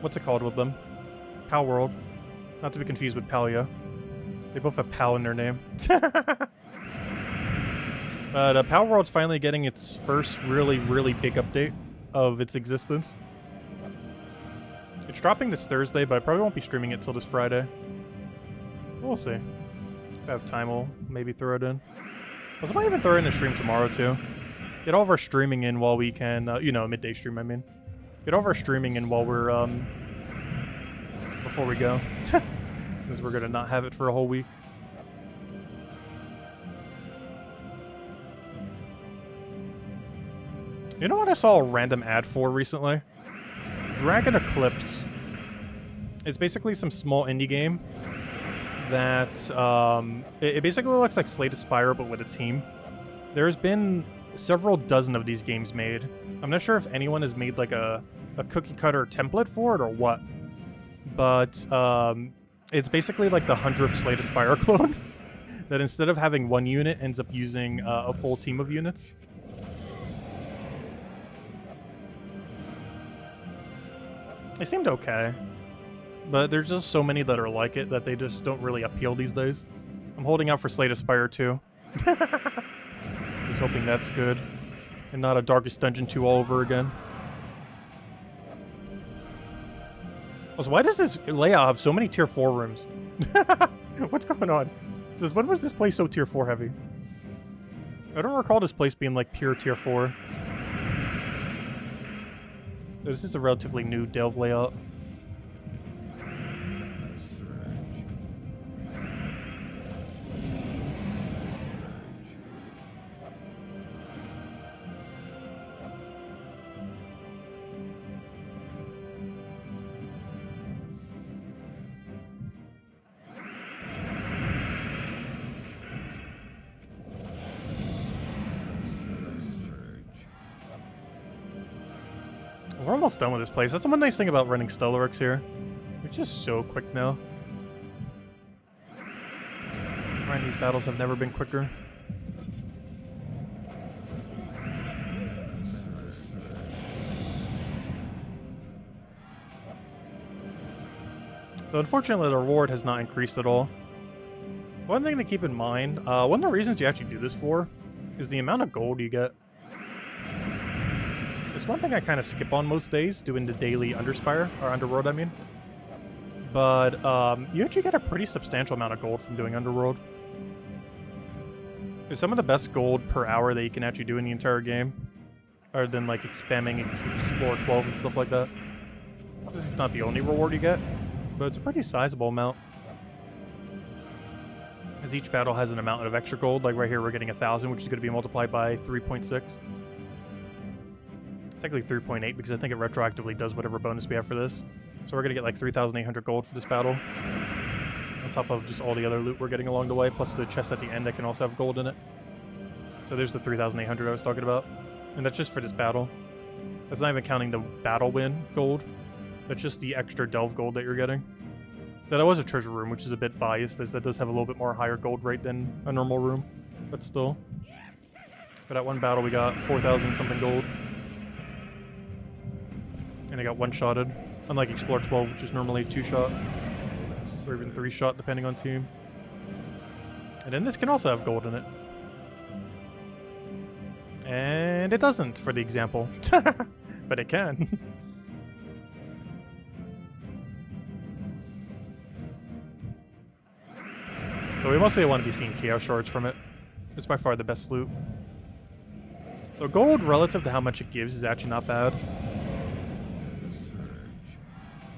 A: what's it called with them? Pal World. Not to be confused with Palia. They both have Pal in their name. But Pal World's finally getting its first really, really big update of its existence. It's dropping this Thursday, but I probably won't be streaming it till this Friday. We'll see. If I have time, we'll maybe throw it in. I might even throw in the stream tomorrow, too. Get all of our streaming in while we can, you know, midday stream, I mean. Get all of our streaming in while we're, before we go. Because we're gonna not have it for a whole week. You know what I saw a random ad for recently? Dragon Eclipse. It's basically some small indie game that it basically looks like Slay the Spire but with a team. There's been several dozen of these games made. I'm not sure if anyone has made like a cookie cutter template for it or what, but it's basically like the 100th Slay the Spire clone that instead of having one unit ends up using a full team of units. They seemed okay. But there's just so many that are like it that they just don't really appeal these days. I'm holding out for Slay the Spire 2. Just hoping that's good. And not a Darkest Dungeon 2 all over again. Also, why does this layout have so many tier 4 rooms? What's going on? When was this place so tier 4 heavy? I don't recall this place being like pure tier 4. This is a relatively new delve layout. We're almost done with this place. That's one nice thing about running Stellarex here. It's just so quick now. Right, these battles have never been quicker. So unfortunately, the reward has not increased at all. One thing to keep in mind, one of the reasons you actually do this for is the amount of gold you get. one thing I kind of skip on most days, doing the daily Underspire, or Underworld, I mean. But you actually get a pretty substantial amount of gold from doing Underworld. It's some of the best gold per hour that you can actually do in the entire game. Other than like spamming Explore 12 and stuff like that. Obviously it's not the only reward you get, but it's a pretty sizable amount. As each battle has an amount of extra gold, like right here we're getting 1,000, which is going to be multiplied by 3.6. Technically 3.8 because I think it retroactively does whatever bonus we have for this. So we're going to get like 3,800 gold for this battle. On top of just all the other loot we're getting along the way, plus the chest at the end that can also have gold in it. So there's the 3,800 I was talking about. And that's just for this battle. That's not even counting the battle win gold. That's just the extra delve gold that you're getting. That was a treasure room, which is a bit biased, as that does have a little bit more higher gold rate than a normal room. But still. For that one battle we got 4,000 something gold. And I got one-shotted. Unlike Explore 12, which is normally 2-shot. Or even 3-shot, depending on team. And then this can also have gold in it. And it doesn't, for the example. But it can. So we mostly want to be seeing Chaos Shards from it. It's by far the best loot. So gold, relative to how much it gives, is actually not bad.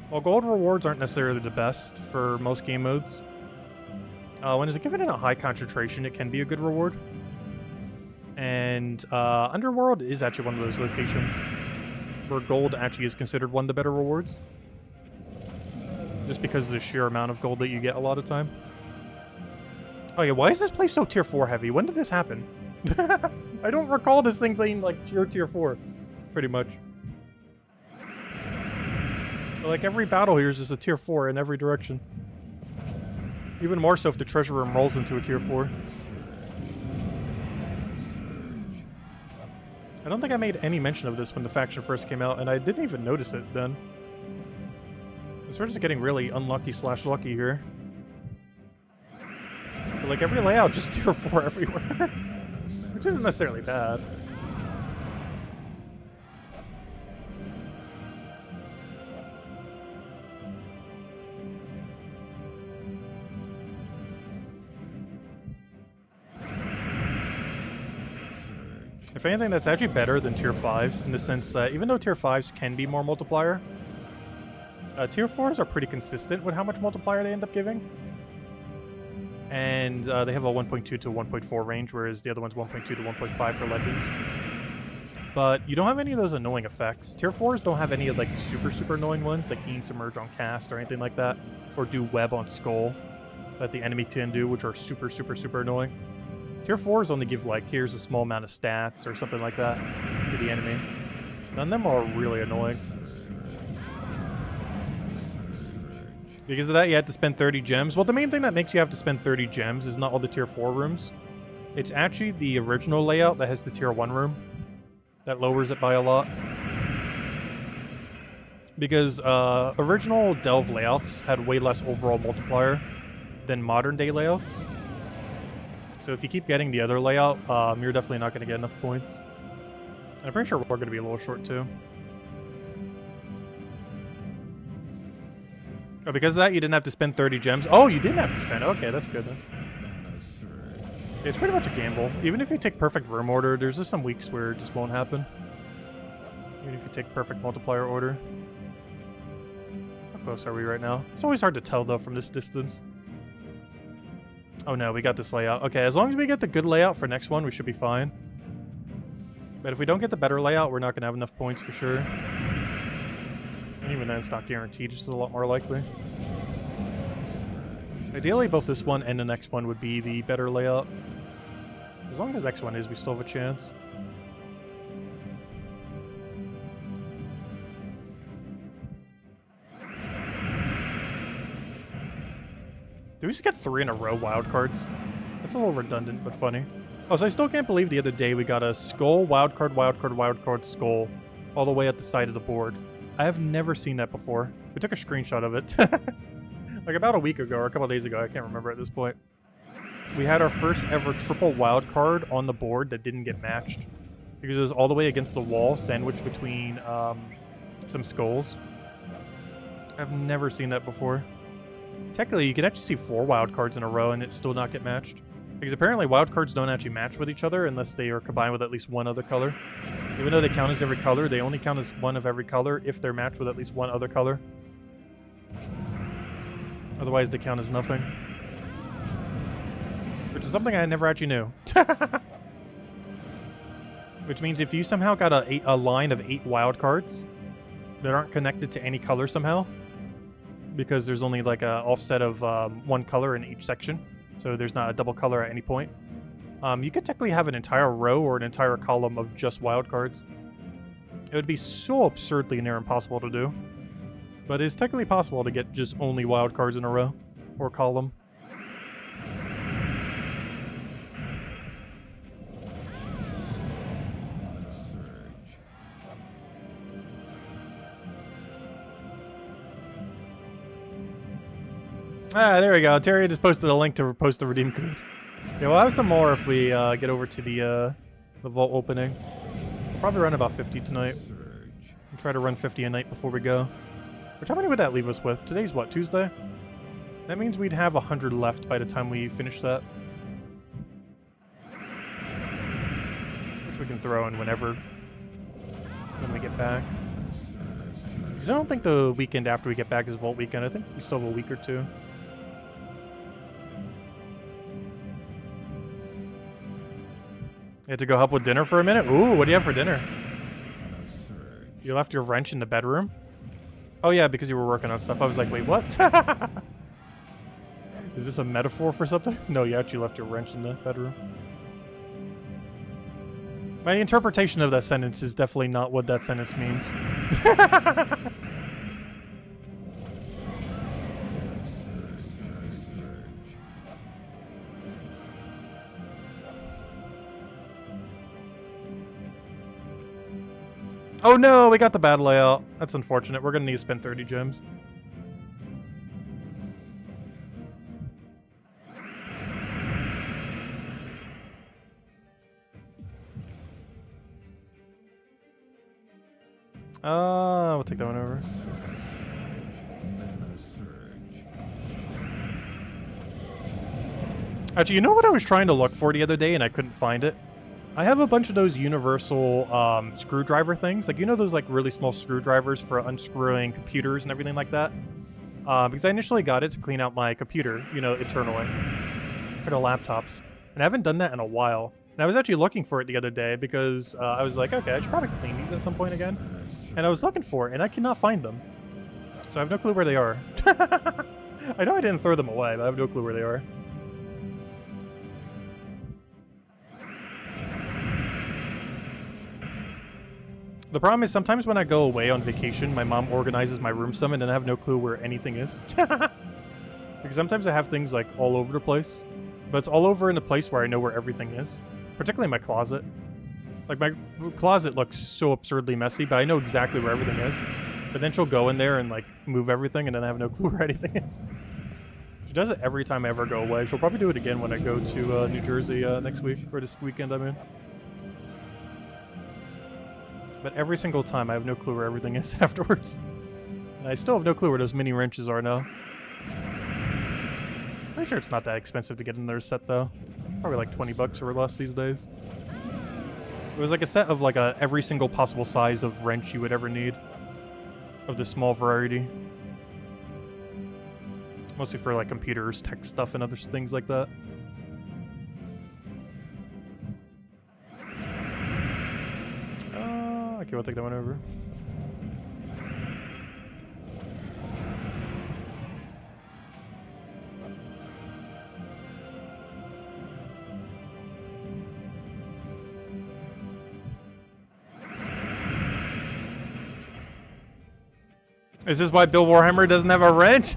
A: While gold rewards aren't necessarily the best for most game modes, when it's given in a high concentration, it can be a good reward. And Underworld is actually one of those locations where gold actually is considered one of the better rewards. Just because of the sheer amount of gold that you get a lot of time. Oh yeah, why is this place so tier 4 heavy? When did this happen? I don't recall this thing being like tier 4, pretty much. But like every battle here is just a tier 4 in every direction. Even more so if the treasure room rolls into a tier 4. I don't think I made any mention of this when the faction first came out, and I didn't even notice it then. So we're just getting really unlucky / lucky here. But like every layout, just tier 4 everywhere. Which isn't necessarily bad. If anything, that's actually better than tier 5s in the sense that even though tier 5s can be more multiplier, tier 4s are pretty consistent with how much multiplier they end up giving. And they have a 1.2 to 1.4 range, whereas the other one's 1.2 to 1.5 for legends. But you don't have any of those annoying effects. Tier 4s don't have any of like super annoying ones, like Gain Submerge on cast or anything like that, or do web on skull that the enemy can do, which are super annoying. Tier 4s only give like, here's a small amount of stats or something like that to the enemy. None of them are really annoying. Because of that, you had to spend 30 gems. Well, the main thing that makes you have to spend 30 gems is not all the tier 4 rooms. It's actually the original layout that has the tier 1 room. That lowers it by a lot. Because original Delve layouts had way less overall multiplier than modern day layouts. So if you keep getting the other layout, you're definitely not going to get enough points. And I'm pretty sure we're going to be a little short too. Oh, because of that, you didn't have to spend 30 gems. Oh, you didn't have to spend. Okay, that's good then. It's pretty much a gamble. Even if you take perfect room order, there's just some weeks where it just won't happen. Even if you take perfect multiplier order. How close are we right now? It's always hard to tell though from this distance. Oh no, we got this layout. Okay, as long as we get the good layout for next one, we should be fine. But if we don't get the better layout, we're not going to have enough points for sure. And even then, it's not guaranteed, just a lot more likely. Ideally, both this one and the next one would be the better layout. As long as the next one is, we still have a chance. Do we just get 3 in a row wildcards? That's a little redundant, but funny. Oh, so I still can't believe the other day we got a skull, wildcard, skull, all the way at the side of the board. I have never seen that before. We took a screenshot of it. Like about a week ago or a couple days ago, I can't remember at this point. We had our first ever triple wildcard on the board that didn't get matched. because it was all the way against the wall, sandwiched between some skulls. I've never seen that before. Technically, you can actually see 4 wild cards in a row and it still not get matched. Because apparently wild cards don't actually match with each other unless they are combined with at least one other color. Even though they count as every color, they only count as one of every color if they're matched with at least one other color. Otherwise, they count as nothing. Which is something I never actually knew. Which means if you somehow got a line of 8 wild cards that aren't connected to any color somehow, because there's only like a offset of 1 color in each section, so there's not a double color at any point, you could technically have an entire row or an entire column of just wild cards. It would be so absurdly near impossible to do, but it's technically possible to get just only wild cards in a row or column. Ah, there we go. Terry just posted a link to post the redeem code. Yeah, we'll have some more if we get over to the vault opening. We'll probably run about 50 tonight. We'll try to run 50 a night before we go. Which, how many would that leave us with? Today's what, Tuesday? That means we'd have 100 left by the time we finish that. Which we can throw in whenever, when we get back. Because I don't think the weekend after we get back is vault weekend. I think we still have a week or 2. You had to go help with dinner for a minute? Ooh, what do you have for dinner? You left your wrench in the bedroom? Oh yeah, because you were working on stuff. I was like, wait, what? Is this a metaphor for something? No, you actually left your wrench in the bedroom. My interpretation of that sentence is definitely not what that sentence means. Oh no, we got the bad layout. That's unfortunate. We're gonna need to spend 30 gems. We'll take that one over. Actually, you know what I was trying to look for the other day and I couldn't find it? I have a bunch of those universal screwdriver things. Like, you know those like really small screwdrivers for unscrewing computers and everything like that? Because I initially got it to clean out my computer, you know, internally for the laptops. And I haven't done that in a while. And I was actually looking for it the other day because I was like, okay, I should probably clean these at some point again. And I was looking for it and I cannot find them. So I have no clue where they are. I know I didn't throw them away, but I have no clue where they are. The problem is sometimes when I go away on vacation, my mom organizes my room some and I have no clue where anything is. Because sometimes I have things like all over the place, but it's all over in a place where I know where everything is. Particularly my closet. Like my closet looks so absurdly messy, but I know exactly where everything is. But then she'll go in there and like move everything and then I have no clue where anything is. She does it every time I ever go away. She'll probably do it again when I go to New Jersey next week, or this weekend, I mean. But every single time, I have no clue where everything is afterwards. And I still have no clue where those mini wrenches are now. Pretty sure it's not that expensive to get another set, though. Probably like 20 bucks or less these days. It was like a set of like every single possible size of wrench you would ever need. Of the small variety. Mostly for like computers, tech stuff, and other things like that. Okay, we'll take that one over. Is this why Bill Warhammer doesn't have a wrench?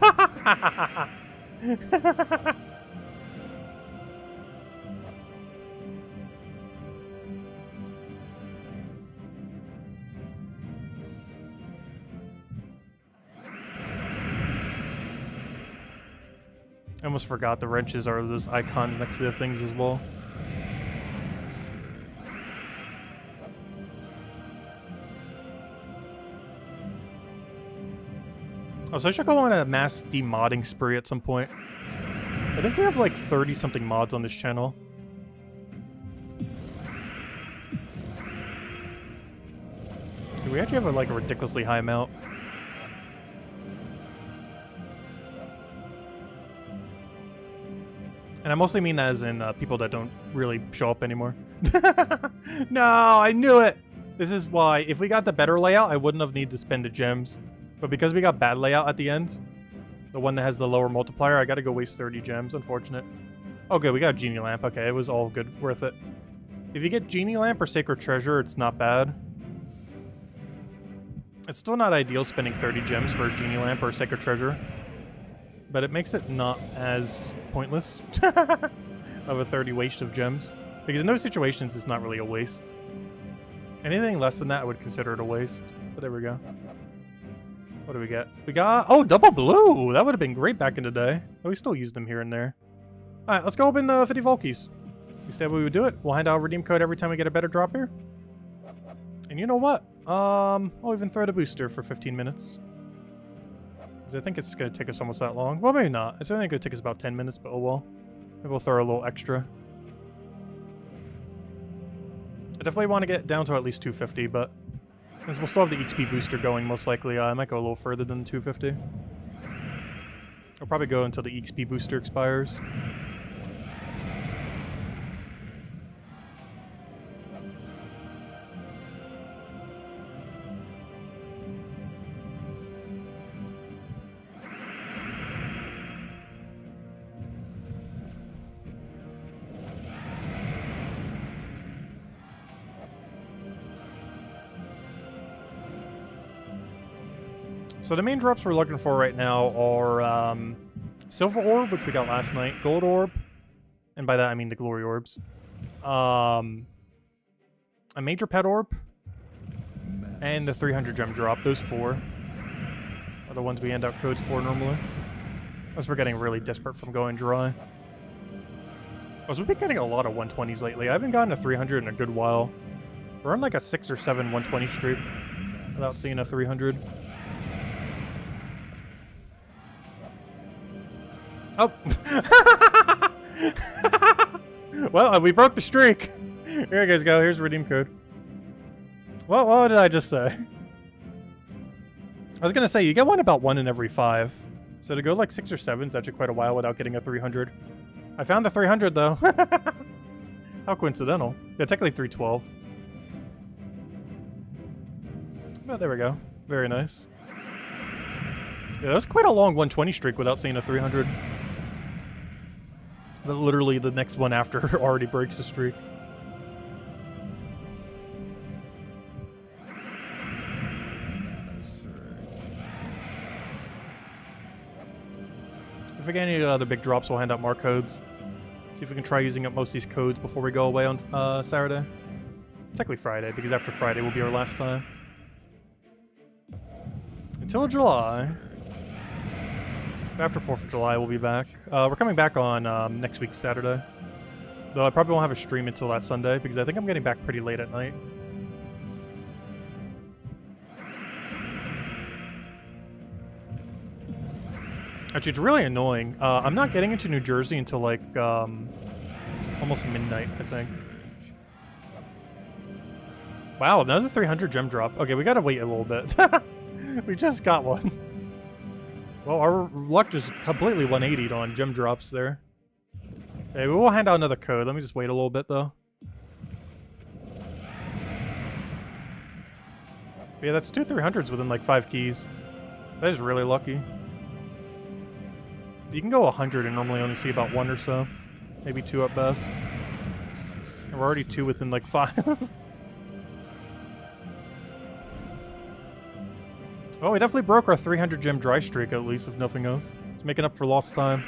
A: I almost forgot the wrenches are those icons next to the things as well. Oh, so I should go on a mass demodding spree at some point. I think we have like 30-something mods on this channel. We actually have like a ridiculously high amount. And I mostly mean that as in people that don't really show up anymore. No, I knew it! This is why, if we got the better layout, I wouldn't have needed to spend the gems. But because we got bad layout at the end, the one that has the lower multiplier, I gotta go waste 30 gems, unfortunate. Oh good, we got a Genie Lamp, okay, it was all good, worth it. If you get Genie Lamp or Sacred Treasure, it's not bad. It's still not ideal spending 30 gems for a Genie Lamp or a Sacred Treasure. But it makes it not as pointless of a 30 waste of gems. Because in those situations, it's not really a waste. Anything less than that, I would consider it a waste. But there we go. What do we get? We got... Oh, double blue! That would have been great back in the day. But we still use them here and there. Alright, let's go open 50 Volkies. We said we would do it. We'll hand out a redeem code every time we get a better drop here. And you know what? I'll even throw the booster for 15 minutes. Because I think it's going to take us almost that long. Well, maybe not. It's only going to take us about 10 minutes, but oh well. Maybe we'll throw a little extra. I definitely want to get down to at least 250, but since we'll still have the XP booster going, most likely, I might go a little further than 250. I'll probably go until the XP booster expires. So the main drops we're looking for right now are Silver Orb, which we got last night, Gold Orb, and by that I mean the Glory Orbs, a Major Pet Orb, and the 300 gem drop. Those four are the ones we hand out codes for normally. Unless we're getting really desperate from going dry. Because we've been getting a lot of 120s lately. I haven't gotten a 300 in a good while. We're on like a 6 or 7 120 streak without seeing a 300. Oh! Well, we broke the streak! Here you guys go, here's the redeem code. Well, what did I just say? I was gonna say, you get one about 1 in every 5. So to go like 6 or 7 is actually quite a while without getting a 300. I found the 300 though. How coincidental. Yeah, technically 312. But there we go. Very nice. Yeah, that was quite a long 120 streak without seeing a 300. Literally the next one after already breaks the streak. If we get any other big drops, we'll hand out more codes. See if we can try using up most of these codes before we go away on Saturday. Technically Friday, because after Friday will be our last time. Until July. After 4th of July, we'll be back. We're coming back on next week, Saturday. Though I probably won't have a stream until that Sunday, because I think I'm getting back pretty late at night. Actually, it's really annoying. I'm not getting into New Jersey until like almost midnight, I think. Wow, another 300 gem drop. Okay, we gotta wait a little bit. We just got one. Well, our luck just completely 180'd on gem drops there. Okay, we will hand out another code. Let me just wait a little bit, though. Yeah, that's 2 300s within like 5 keys. That is really lucky. You can go 100 and normally only see about 1 or so. Maybe 2 at best. And we're already 2 within like 5. Well, we definitely broke our 300 gem dry streak, at least, if nothing else. It's making up for lost time.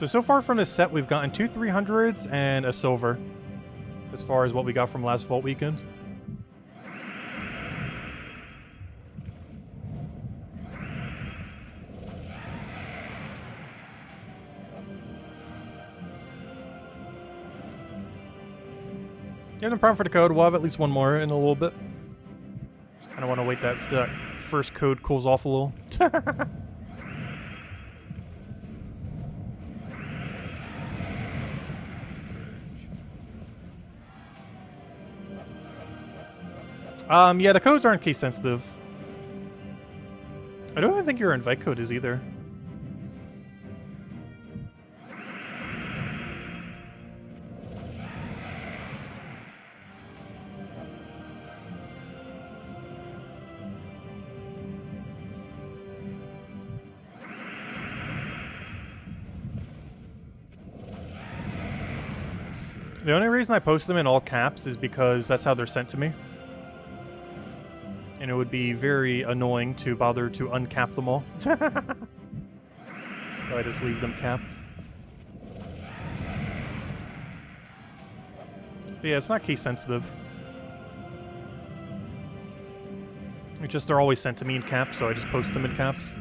A: So far from this set, we've gotten 2 300s and a silver. As far as what we got from last Vault weekend. Getting prompt for the code. We'll have at least one more in a little bit. Just kind of want to wait that first code cools off a little. Yeah, the codes aren't case sensitive. I don't even think your invite code is either. The only reason I post them in all caps is because that's how they're sent to me. And it would be very annoying to bother to uncap them all. So I just leave them capped. But yeah, it's not case sensitive. It's just they're always sent to me in caps, so I just post them in caps.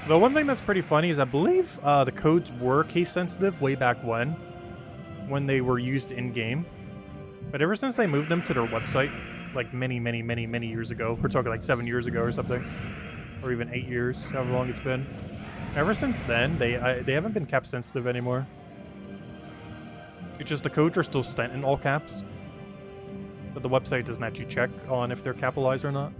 A: The one thing that's pretty funny is I believe the codes were case sensitive way back when they were used in-game. But ever since they moved them to their website, like many years ago, we're talking like 7 years ago or something, or even 8 years, however long it's been. Ever since then, they haven't been cap sensitive anymore. It's just the codes are still sent in all caps, but the website doesn't actually check on if they're capitalized or not.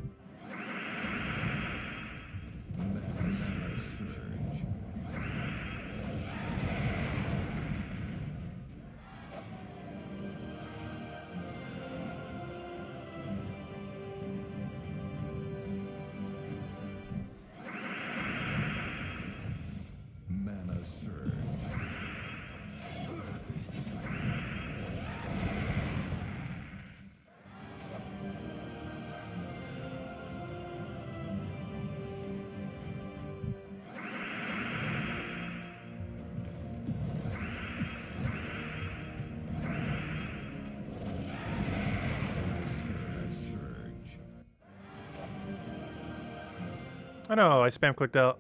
A: I know, I spam clicked out.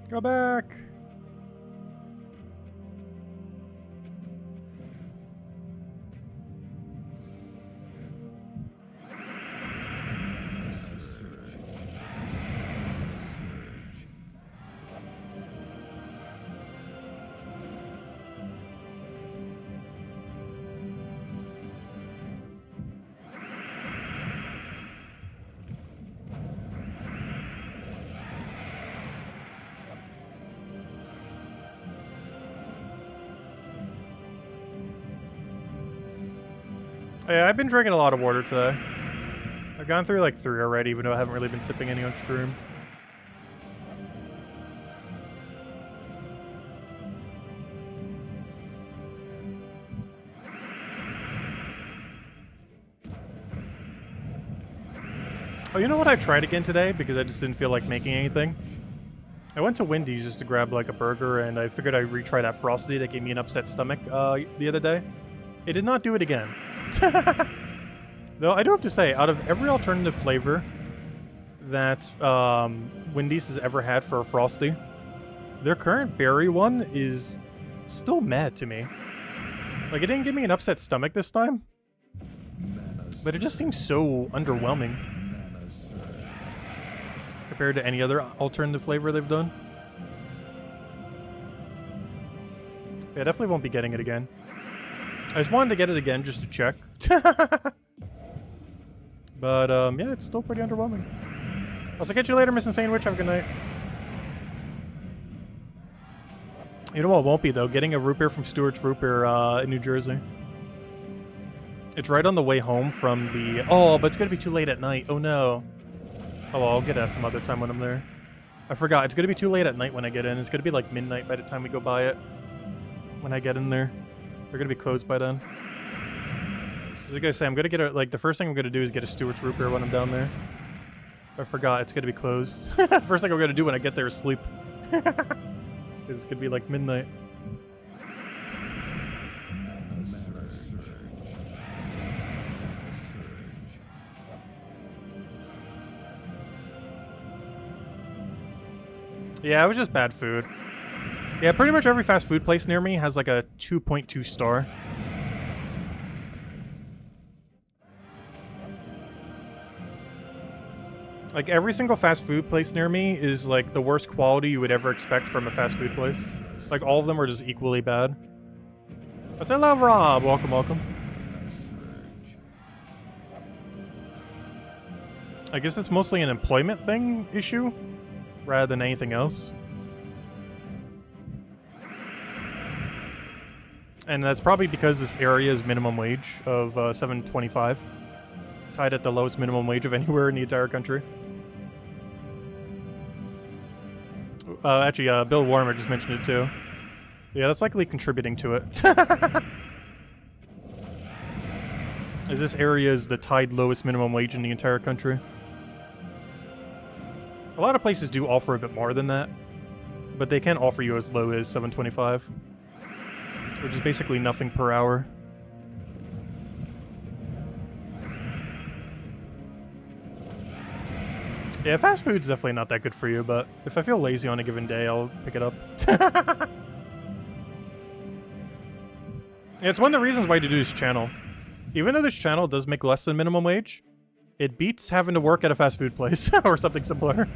A: Go back! Yeah, I've been drinking a lot of water today. I've gone through like 3 already, even though I haven't really been sipping any on stream. Oh, you know what I tried again today? Because I just didn't feel like making anything. I went to Wendy's just to grab like a burger, and I figured I'd retry that Frosty that gave me an upset stomach the other day. It did not do it again. Though I do have to say, out of every alternative flavor that Wendy's has ever had for a Frosty, their current berry one is still mad to me. Like, it didn't give me an upset stomach this time, but it just seems so underwhelming compared to any other alternative flavor they've done. Yeah, I definitely won't be getting it again. I just wanted to get it again just to check. But, yeah, it's still pretty underwhelming. I'll catch you later, Miss Insane Witch. Have a good night. You know what won't be, though? Getting a root beer from Stewart's Root Beer in New Jersey. It's right on the way home from the... Oh, but it's going to be too late at night. Oh, no. Oh, well, I'll get that some other time when I'm there. I forgot. It's going to be too late at night when I get in. It's going to be like midnight by the time we go buy it. When I get in there. They're going to be closed by then. As I say, I'm going to get a... Like, the first thing I'm going to do is get a Stewart's Root Beer when I'm down there. I forgot. It's going to be closed. First thing I'm going to do when I get there is sleep. It's going to be like midnight. Yeah, it was just bad food. Yeah, pretty much every fast food place near me has like a 2.2 star. Like every single fast food place near me is like the worst quality you would ever expect from a fast food place. Like all of them are just equally bad. I love Rob. Welcome, welcome. I guess it's mostly an employment thing issue rather than anything else. And that's probably because this area is minimum wage of $7.25, tied at the lowest minimum wage of anywhere in the entire country. Actually, Bill Warmer just mentioned it too. Yeah, that's likely contributing to it. As this area is the tied lowest minimum wage in the entire country. A lot of places do offer a bit more than that, but they can offer you as low as $7.25, which is basically nothing per hour. Yeah, fast food's definitely not that good for you, but if I feel lazy on a given day, I'll pick it up. Yeah, it's one of the reasons why to do this channel. Even though this channel does make less than minimum wage, it beats having to work at a fast food place or something similar.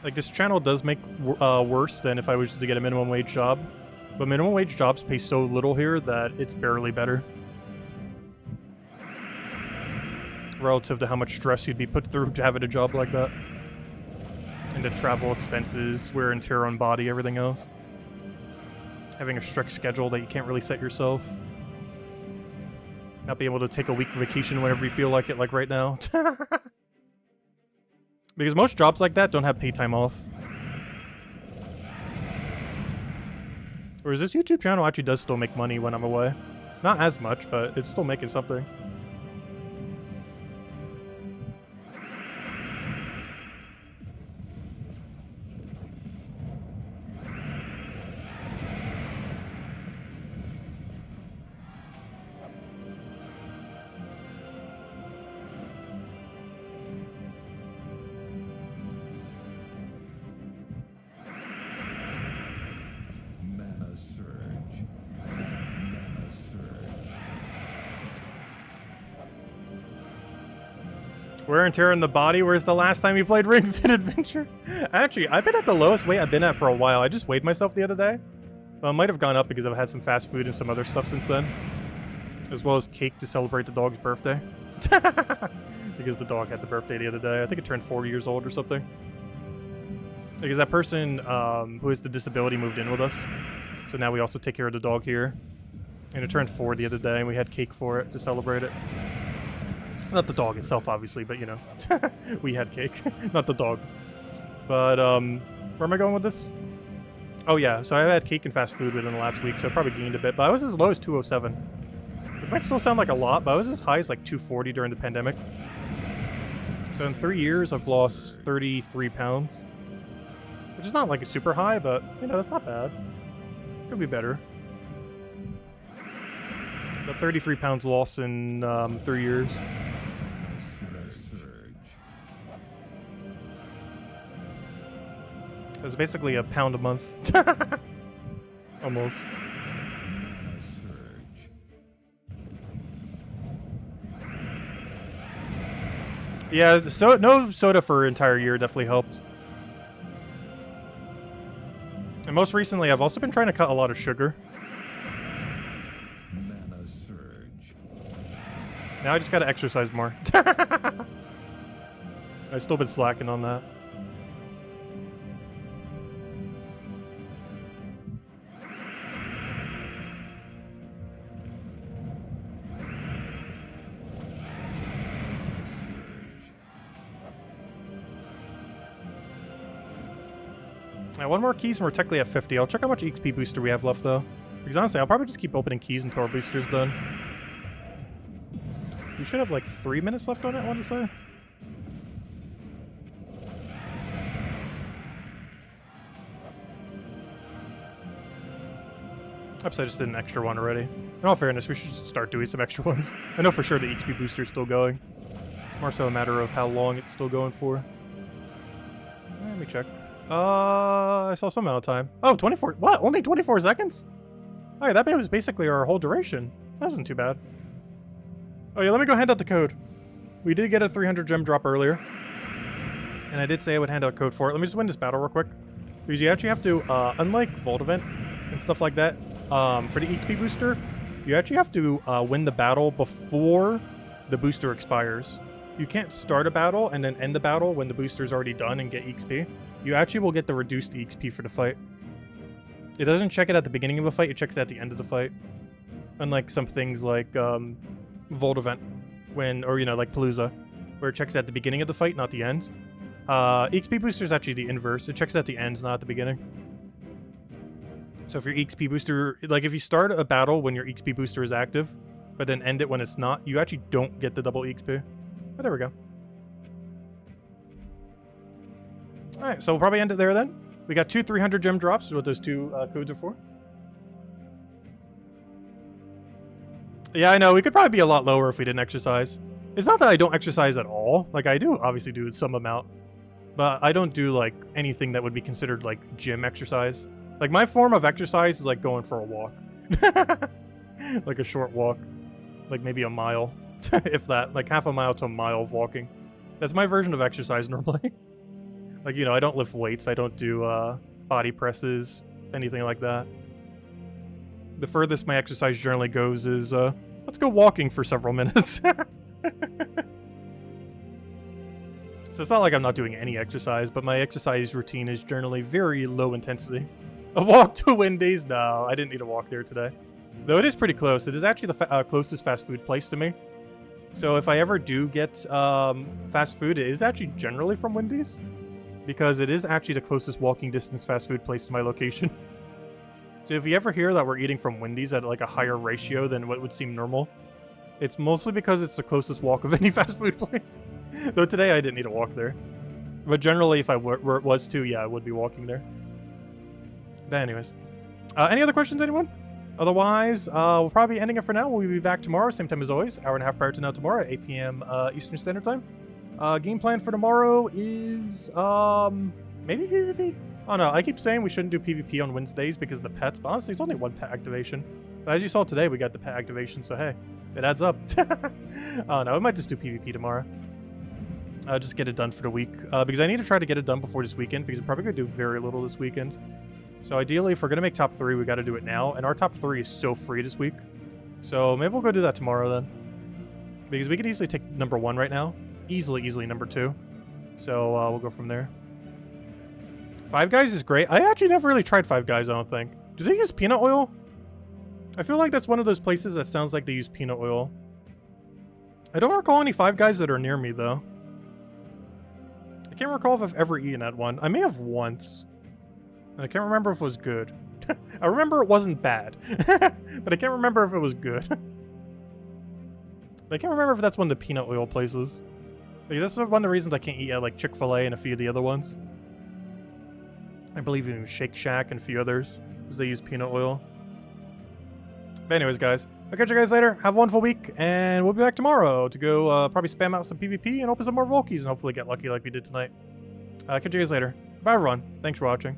A: Like, this channel does make worse than if I was to get a minimum wage job. But minimum wage jobs pay so little here that it's barely better. Relative to how much stress you'd be put through to having a job like that. And the travel expenses, wear and tear on body, everything else. Having a strict schedule that you can't really set yourself. Not be able to take a week vacation whenever you feel like it, like right now. Because most jobs like that don't have paid time off. Whereas this YouTube channel actually does still make money when I'm away. Not as much, but it's still making something. Wear and tear in the body. Where's the last time you played Ring Fit Adventure? Actually, I've been at the lowest weight I've been at for a while. I just weighed myself the other day. Well, it might have gone up because I've had some fast food and some other stuff since then. As well as cake to celebrate the dog's birthday. Because the dog had the birthday the other day. I think it turned 40 years old or something. Because that person who has the disability moved in with us. So now we also take care of the dog here. And it turned 4 the other day and we had cake for it to celebrate it. Not the dog itself, obviously, but, you know, we had cake. Not the dog. But, where am I going with this? Oh, yeah, so I had cake and fast food within the last week, so I probably gained a bit, but I was as low as 207. It might still sound like a lot, but I was as high as, like, 240 during the pandemic. So in 3 years, I've lost 33 pounds. Which is not, like, a super high, but, you know, that's not bad. Could be better. But 33 pounds lost in 3 years. It was basically a pound a month. Almost. Yeah, so no soda for an entire year definitely helped. And most recently, I've also been trying to cut a lot of sugar. Now I just gotta exercise more. I've still been slacking on that. Alright, one more keys and we're technically at 50. I'll check how much XP booster we have left though. Because honestly, I'll probably just keep opening keys until our booster's done. We should have like 3 minutes left on it, I want to say. Oops, I just did an extra one already. In all fairness, we should just start doing some extra ones. I know for sure the XP booster is still going. More so a matter of how long it's still going for. Let me check. I saw some amount of time. Oh, 24. What? Only 24 seconds? Oh, yeah, that was basically our whole duration. That wasn't too bad. Oh, yeah, let me go hand out the code. We did get a 300 gem drop earlier. And I did say I would hand out a code for it. Let me just win this battle real quick. Because you actually have to, unlike Vault Event and stuff like that, for the XP booster, you actually have to win the battle before the booster expires. You can't start a battle and then end the battle when the booster's already done and get XP. You actually will get the reduced XP for the fight. It doesn't check it at the beginning of a fight, it checks it at the end of the fight. Unlike some things like Vault Event, or like Palooza, where it checks at the beginning of the fight, not the end. XP booster is actually the inverse. It checks at the end, not at the beginning. So if your XP booster, like if you start a battle when your XP booster is active, but then end it when it's not, you actually don't get the double XP. But there we go. Alright, so we'll probably end it there then. We got 2 300 gem drops, is what those 2 codes are for. Yeah, I know, we could probably be a lot lower if we didn't exercise. It's not that I don't exercise at all. Like, I do obviously do some amount. But I don't do, like, anything that would be considered, like, gym exercise. Like, my form of exercise is, like, going for a walk. Like a short walk. Like, maybe a mile. If that. Like, half a mile to a mile of walking. That's my version of exercise normally. Like, I don't lift weights. I don't do body presses, anything like that. The furthest my exercise generally goes is, let's go walking for several minutes. So it's not like I'm not doing any exercise, but my exercise routine is generally very low intensity. A walk to Wendy's? No, I didn't need a walk there today. Though it is pretty close. It is actually the closest fast food place to me. So if I ever do get fast food, it is actually generally from Wendy's. Because it is actually the closest walking distance fast food place to my location. So if you ever hear that we're eating from Wendy's at like a higher ratio than what would seem normal, it's mostly because it's the closest walk of any fast food place. Though today I didn't need to walk there. But generally if I was to, yeah, I would be walking there. But anyways. Any other questions, anyone? Otherwise, we'll probably be ending it for now. We'll be back tomorrow, same time as always. Hour and a half prior to now tomorrow at 8 p.m. Eastern Standard Time. Game plan for tomorrow is, maybe PvP? Oh no, I keep saying we shouldn't do PvP on Wednesdays because of the pets, but honestly, it's only 1 pet activation. But as you saw today, we got the pet activation, so hey, it adds up. Oh no, I might just do PvP tomorrow. Just get it done for the week, because I need to try to get it done before this weekend, because I'm probably going to do very little this weekend. So ideally, if we're going to make top 3, we got to do it now, and our top 3 is so free this week. So maybe we'll go do that tomorrow then. Because we could easily take number 1 right now. Easily number 2. So we'll go from there. Five Guys is great. I actually never really tried Five Guys, I don't think. Do they use peanut oil? I feel like that's one of those places that sounds like they use peanut oil. I don't recall any Five Guys that are near me, though. I can't recall if I've ever eaten at one. I may have once. And I can't remember if it was good. I remember it wasn't bad. But I can't remember if it was good. But I can't remember if that's one of the peanut oil places. Because that's one of the reasons I can't eat at like Chick-fil-A and a few of the other ones. I believe in Shake Shack and a few others. Because they use peanut oil. But anyways, guys. I'll catch you guys later. Have a wonderful week. And we'll be back tomorrow to go probably spam out some PvP and open some more Volkies and hopefully get lucky like we did tonight. Catch you guys later. Bye, everyone. Thanks for watching.